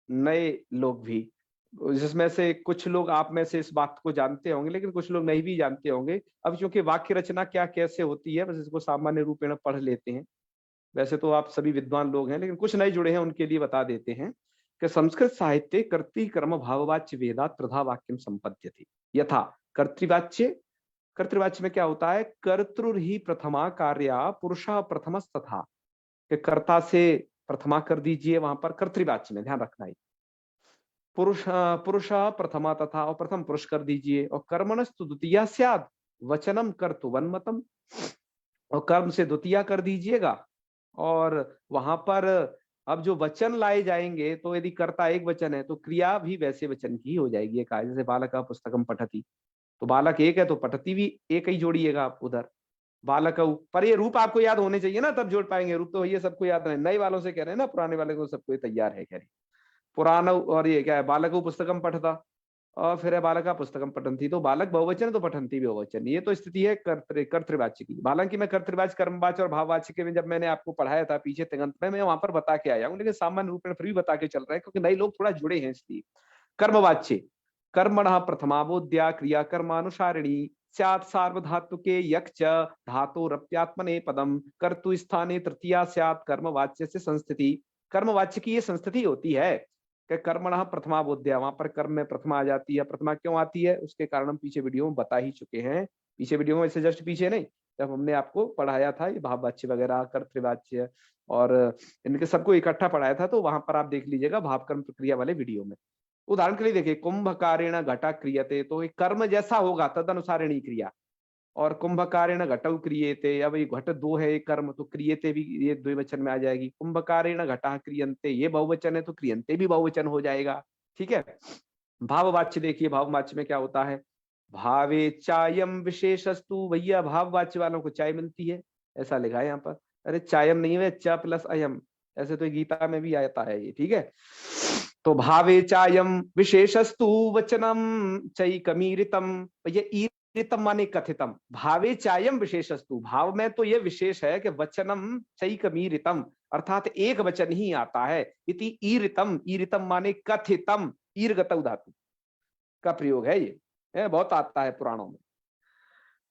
नए लोग भी, जिसमें से कुछ लोग आप में से इस बात को जानते होंगे, लेकिन कुछ लोग नहीं भी जानते होंगे। अब क्योंकि वाक्य रचना क्या कैसे होती है, बस इसको सामान्य रूप में पढ़ लेते हैं। वैसे तो आप सभी विद्वान लोग हैं, लेकिन कुछ नए जुड़े हैं उनके लिए बता देते हैं कि संस्कृत साहित्य कर्तृकर्म भाववाच्य वेदात त्रिधा वाक्यम संपद्यते। यथा कर्तृवाच्य, कर्तृवाच्य में क्या होता है, कर्तृ ही प्रथमा कार्या पुरुषः प्रथमस्तथा, कि कर्ता से प्रथमा कर दीजिए, वहां पर कर्तृवाच्य में ध्यान रखना है, पुरुष पुरुष प्रथमा तथा, और प्रथम पुरुष कर दीजिए, और कर्मणस्तु द्वितीया स्यात् वचनम कर्तुवन्मतम, और कर्म से द्वितीया कर दीजिएगा। और वहां पर अब जो वचन लाए जाएंगे, तो यदि कर्ता एक वचन है तो क्रिया भी वैसे वचन की हो जाएगी। एक है जैसे बालक पुस्तकम पठति, तो बालक एक है तो पठति भी एक ही जोड़िएगा आप उधर, बालक। पर ये रूप आपको याद होने चाहिए ना, तब जोड़ पाएंगे। रूप तो ये सबको याद नहीं, नए वालों से कह रहे हैं ना, पुराने वाले को सबको तैयार है, कह रहे पुराना। और ये क्या है, बालक पुस्तकम पठता, और फिर है बालका पुस्तकम पठंती, तो बालक बहुवचन है तो पठंती भी बहुवचन। ये तो स्थिति है कर्तृवाच्य की। हालांकि मैं कर्तृवाच्य, कर्मवाच्य और भाववाच्य के में जब मैंने आपको पढ़ाया था पीछे तिङंत में, मैं वहां पर बता के आया हूँ, लेकिन सामान्य रूप में फिर भी बता के चल रहे हैं क्योंकि नए लोग थोड़ा जुड़े हैं इसलिए। कर्मवाच्य, कर्मणः प्रथमावोद्या क्रिया कर्मानुसारिणी स्यात् सार्वधातुके यक् च धातोरप्यात्मने पदम कर्तु स्थाने तृतीया स्यात् कर्मवाच्य से संस्थिति। कर्मवाच्य की ये संस्थिति होती है कि कर्मणः प्रथमा बोध्या, वहां पर कर्म में प्रथमा आ जाती है। प्रथमा क्यों आती है उसके कारण हम पीछे वीडियो में बता ही चुके हैं, पीछे वीडियो में, इससे जस्ट पीछे नहीं, जब हमने आपको पढ़ाया था ये भाववाच्य वगैरह कर्तृवाच्य और इनके सबको इकट्ठा पढ़ाया था, तो वहां पर आप देख लीजिएगा भाव कर्म प्रक्रिया वाले वीडियो में। उदाहरण के लिए देखिए, कुंभकारेण घटा क्रियते, तो कर्म जैसा होगा तद अनुसारिणी क्रिया, और कुंभकारेण घटौ क्रियेते, अब ये घट दो है एक कर्म, तो क्रियते भी ये द्विवचन में आ जाएगी। कुंभकारेण घटा क्रियन्ते, ये बहुवचन है तो क्रियन्ते भी बहुवचन हो जाएगा, ठीक है। भाववाच्य देखिए, भाववाच्य में क्या होता है, भावे चायम विशेषस्तु, भैया भाववाच्य वालों को चाय मिलती है, ऐसा लिखा है यहाँ पर। अरे चायम नहीं है, च प्लस अयम, ऐसे तो गीता में भी आता है ये, ठीक है। तो भावे चायम विशेषस्तु वचनम चैकमीरितम, ये ईरितम माने कथितम, भावे चायम विशेषस्तु, भाव में तो ये विशेष है कि वचनम चैकमीरितम, अर्थात एक वचन ही आता है। इति ईरितम, ईरितम माने कथितम, ईर्गतौ धातु, का प्रयोग है ये, बहुत आता है पुराणों में।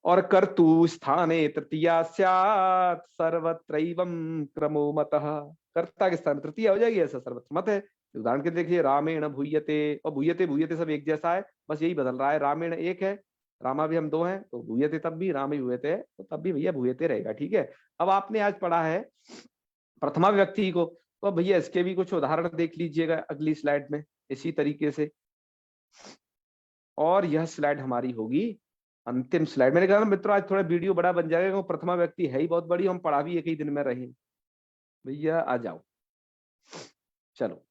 और कर्तु स्थाने तृतीया स्यात् सर्वत्रैवं क्रमो मतः, कर्ता के स्थान तृतीय हो जाएगी ऐसा सर्वत्र मत है। उदाहरण के देखिए, रामेण भूयते, और भूयते भूयते सब एक जैसा है, बस यही बदल रहा है, रामेण एक है, रामा भी हम दो हैं, तो भूयते तब भी, राम ही भूयते है तो तब भी भैया भूयते रहेगा, ठीक है। अब आपने आज पढ़ा है प्रथमा विभक्ति को, तो भैया इसके भी कुछ उदाहरण देख लीजिएगा अगली स्लाइड में इसी तरीके से। और यह स्लाइड हमारी होगी अंतिम स्लाइड। मैंने कहा ना मित्रों, आज थोड़ा वीडियो बड़ा बन जाएगा, प्रथमा व्यक्ति है ही बहुत बड़ी, हम पढ़ा भी एक ही दिन में रहे। भैया आ जाओ, चलो।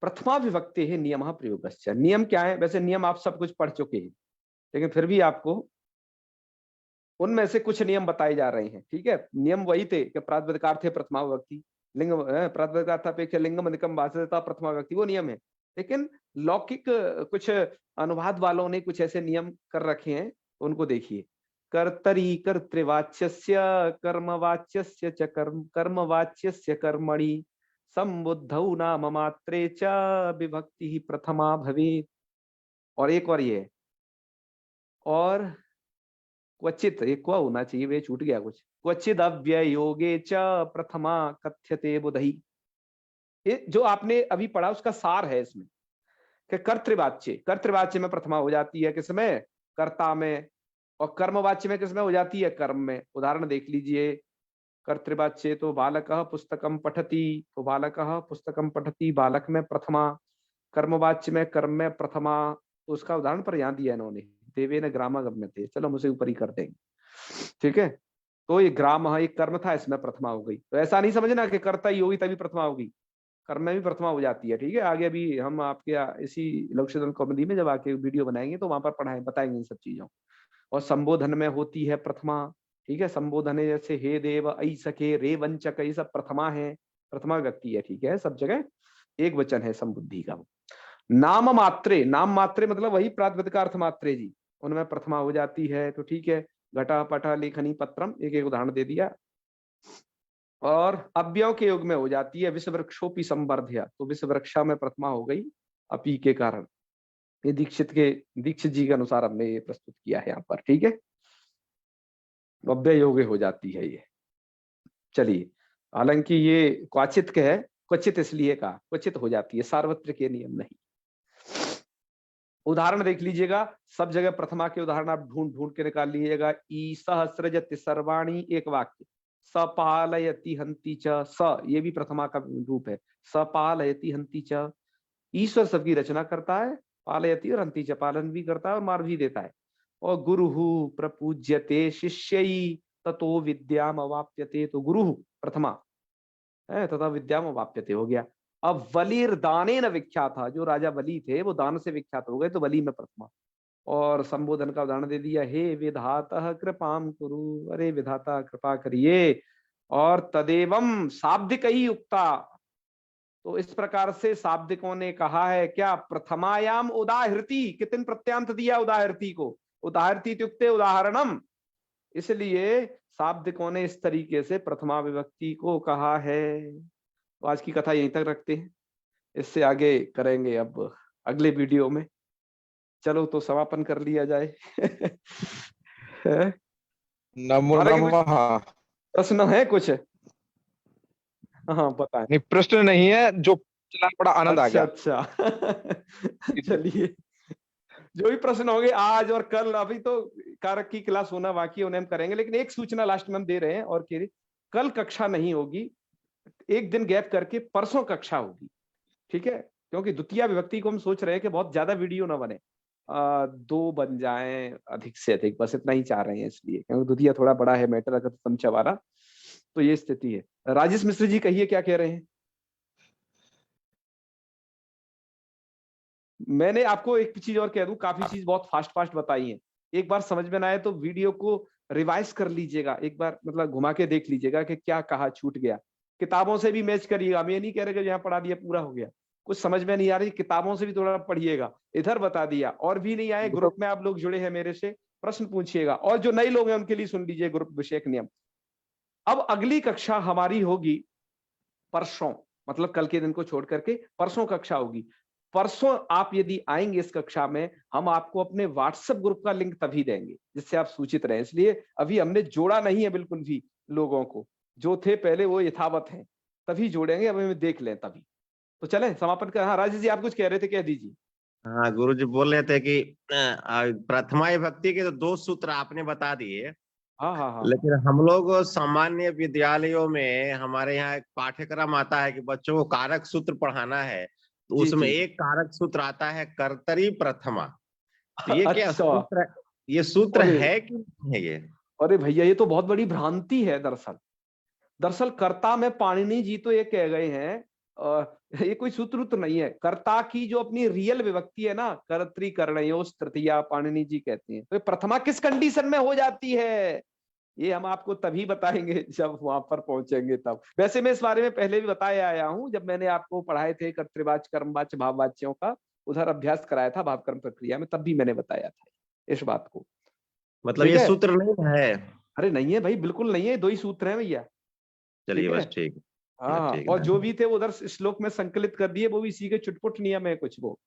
प्रथमा विभक्ति है नियम प्रयोगस्य। नियम क्या है? वैसे नियम आप सब कुछ पढ़ चुके हैं, लेकिन फिर भी आपको उनमें से कुछ नियम बताए जा रहे हैं, ठीक है। नियम वही थे कि प्रातिपदिकार्थ प्रथमा विभक्ति, लिंग प्रातिपदिकार्थ अपेक्षा लिंगम अधिकम वाच्यता प्रथमा विभक्ति, वो नियम है। लेकिन लौकिक कुछ अनुवाद वालों ने कुछ ऐसे नियम कर रखे हैं, उनको देखिए। कर्तरी कर्तृवाच्यस्य कर्मवाच्यस्य च कर्मवाच्यस्य कर्मणि संबुद्धौ नाम मात्रे च विभक्ति प्रथमा भवेत्। और एक और ये, और क्वचित, एक क्या होना चाहिए, वे छूट गया कुछ, क्वचिद अव्ययोगे च प्रथमा कथ्यते बुधई। ये जो आपने अभी पढ़ा उसका सार है इसमें कि कर्तृवाच्य, कर्तृवाच्य में प्रथमा हो जाती है किसमें? कर्ता में। और कर्मवाच्य में किसमें हो जाती है? कर्म में। उदाहरण देख लीजिए, कर्तृवाच्य तो बालकः पुस्तकम पठति, तो बालकः पुस्तकम पठति बालक में प्रथमा। कर्मवाच्य में कर्म में प्रथमा, तो उसका उदाहरण पर यहाँ दिया इन्होंने, देवेन ग्राम गम्यते। चलो हम उसे ऊपर ही कर देंगे, ठीक है। तो ये ग्राम एक कर्म था, इसमें प्रथमा हो गई। तो ऐसा नहीं समझना कि कर्ता ही होगी तभी प्रथमा होगी, कर्म में भी प्रथमा हो जाती है, ठीक है। आगे अभी हम आपके इसी लघुशतन कॉमेडी में जब आके वीडियो बनाएंगे तो वहां पर पढ़ाएं, बताएंगे इन सब चीजों। और संबोधन में होती है प्रथमा, ठीक है। संबोधन है जैसे हे देव, ऐ सखे, रे वंचक, ये सब प्रथमा है, प्रथमा व्यक्ति है, ठीक है। सब जगह एक वचन है संबुद्धि का। नाम मात्रे, नाम मात्रे मतलब वही प्रातिपदिकार्थ मात्रे जी, उनमें प्रथमा हो जाती है, तो ठीक है। घटा पटा लेखनी पत्रम, एक एक उदाहरण दे दिया। और अव्यव के योग में हो जाती है विश्व वृक्षोपि संवर्ध्य, तो विश्व वृक्षा में प्रथमा हो गई अपी के कारण। ये दीक्षित जी के अनुसार हमने ये प्रस्तुत किया है यहाँ पर, ठीक है। अव्यय योगे हो जाती है ये। चलिए, हालांकि ये क्वचित के है, क्वचित इसलिए कहा, क्वचित हो जाती है, सार्वत्रिक के नियम नहीं। उदाहरण देख लीजिएगा, सब जगह प्रथमा के उदाहरण आप ढूंढ ढूंढ के निकाल लीजिएगा। ई सहस्रजति सर्वाणी, एक वाक्य। सपालयति हंति च, स ये भी प्रथमा का रूप है, सपालयति हंति च। ईश्वर सबकी रचना करता है, पालयति और हंति च, पालन भी करता है और मार भी देता है। और गुरुहु प्रपूज्यते शिष्यई ततो विद्याम अवाप्यते, तो गुरुहु प्रथमा है, तथा विद्याम अवाप्यते हो गया। अब वलीर दाने न विख्यात था, जो राजा बलि थे वो दान से विख्यात हो गए, तो बलि में प्रथमा। और संबोधन का उदाहरण दे दिया, हे विधाता कृपाम कुरु, अरे विधाता कृपा करिए। और तदेवम शाब्दिक ही उक्ता, तो इस प्रकार से शाब्दिकों ने कहा है क्या? प्रथमायाम उदाहृति, कितने प्रत्यांत दिया उदाहृति को? उदाहृति इत्युक्ते उदाहरणम, इसलिए शाब्दिकों ने इस तरीके से प्रथमा विभक्ति को कहा है। तो आज की कथा यहीं तक रखते हैं, इससे आगे करेंगे अब अगले वीडियो में। चलो तो समापन कर लिया जाए। नमो नमः। प्रश्न है कुछ? हाँ बताएं। नहीं, प्रश्न नहीं है, जो चला बड़ा आनंद आ गया। अच्छा। चलिए, जो भी प्रश्न होंगे आज और कल, अभी तो कारक की क्लास होना बाकी है, उन्हें हम करेंगे। लेकिन एक सूचना लास्ट में हम दे रहे हैं, और कल कक्षा नहीं होगी, एक दिन गैप करके परसों कक्षा होगी, ठीक है। क्योंकि द्वितीय विभक्ति को हम सोच रहे हैं कि बहुत ज्यादा वीडियो ना बने, 2 बन जाएं अधिक से अधिक, बस इतना ही चाह रहे हैं, इसलिए क्योंकि द्वितीय थोड़ा बड़ा है मैटर, अगर समझा वाला, तो ये स्थिति है। राजेश मिश्र जी कहिए क्या कह रहे हैं। मैंने आपको एक चीज और कह दूं, काफी चीज बहुत फास्ट फास्ट बताई है। एक बार समझ में ना आए तो वीडियो को रिवाइज कर लीजिएगा, एक बार मतलब घुमा के देख लीजिएगा कि क्या कहा छूट गया। किताबों से भी मैच करिएगा, हम ये नहीं कह रहे कि यहाँ पढ़ा दिया पूरा हो गया, कुछ समझ में नहीं आ रही, किताबों से भी थोड़ा पढ़िएगा। इधर बता दिया, और भी नहीं आए, ग्रुप में आप लोग जुड़े हैं मेरे से, प्रश्न पूछिएगा। और जो नए लोग हैं उनके लिए सुन लीजिए ग्रुप विषयक नियम। अब अगली कक्षा हमारी होगी परसों, मतलब कल के दिन को छोड़ करके परसों कक्षा होगी। परसों आप यदि आएंगे इस कक्षा में, हम आपको अपने व्हाट्सएप ग्रुप का लिंक तभी देंगे जिससे आप सूचित रहें। इसलिए अभी हमने जोड़ा नहीं है बिल्कुल भी, लोगों को जो थे पहले वो यथावत हैं, तभी जोड़ेंगे, अब हमें देख लें तभी। तो चलें समापन कर। हाँ राजेश जी आप कुछ कह रहे थे, कह दीजिए। हाँ गुरुजी बोल रहे थे कि प्रथमा विभक्ति के तो 2 सूत्र आपने बता दिए, हाँ हाँ हाँ लेकिन हम लोग सामान्य विद्यालयों में हमारे यहाँ एक पाठ्यक्रम आता है कि बच्चों को कारक सूत्र पढ़ाना है, तो जी उसमें जी। एक कारक सूत्र आता है कर्तरी प्रथमा। तो ये क्या अच्छा, सूत्र, ये सूत्र अरे है कि नहीं है ये? अरे भैया ये तो बहुत बड़ी भ्रांति है। दरअसल कर्ता में पाणिनि जी तो ये कह गए हैं, ये कोई सूत्र तो नहीं है। कर्ता की जो अपनी रियल विभक्ति है ना, कर्तृकर्णयोस् तृतीया, पाणिनि जी कहते हैं। तो ये प्रथमा किस कंडीशन में हो जाती है, ये हम आपको तभी बताएंगे जब वहां पर पहुंचेंगे तब। वैसे मैं इस बारे में पहले भी बताया आया हूं, जब मैंने आपको पढ़ाए थे कर्तृवाच्य कर्मवाच्य भाववाच्यों का, उधर अभ्यास कराया था भावकर्म प्रक्रिया में, तब भी मैंने बताया था इस बात को। मतलब ठीक ये है, सूत्र नहीं है? अरे नहीं है भाई, बिल्कुल नहीं है, 2 ही सूत्र हैं भैया। चलिए ठीक है, बस ठीक हाँ, ठीक और है। जो भी थे उधर श्लोक में संकलित कर दिए, वो भी इसी के चुटपुट नियम है कुछ। वो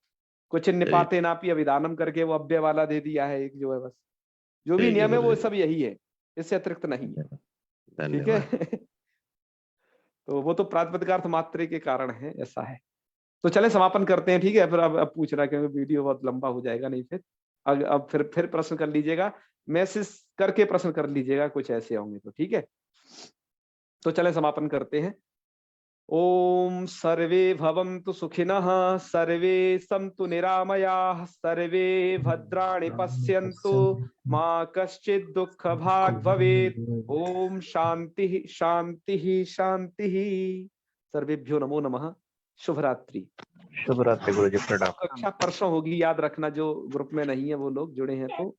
कुछ चलिए निपाते नापी अभिधानम करके वो अव्यय वाला दे दिया है एक, जो है बस। जो भी ठीक है नियम है वो गुरुजी, सब यही है, इससे अतिरिक्त नहीं है। ठीक है। धन्यवाद। तो वो तो प्रातिपदिकार्थ मात्रे के कारण है, ऐसा है। तो चले समापन करते हैं, ठीक है। फिर अब पूछना, क्योंकि वीडियो बहुत लंबा हो जाएगा नहीं फिर। अब फिर प्रश्न कर लीजिएगा, मैसेज करके प्रश्न कर लीजिएगा, कुछ ऐसे होंगे तो। ठीक है, तो चले समापन करते हैं। ओम सर्वे भवन्तु सुखिनः, सर्वे सन्तु निरामयाः, सर्वे भद्राणि पश्यन्तु, मा कश्चित् दुःखभाग् भवेत्। ओम शांति शांति शांति। सर्वेभ्यो नमो नमः। शुभ रात्रि। शुभ रात्रि गुरुजी, प्रणाम। कक्षा परसों होगी, याद रखना, जो ग्रुप में नहीं है वो लोग जुड़े हैं तो।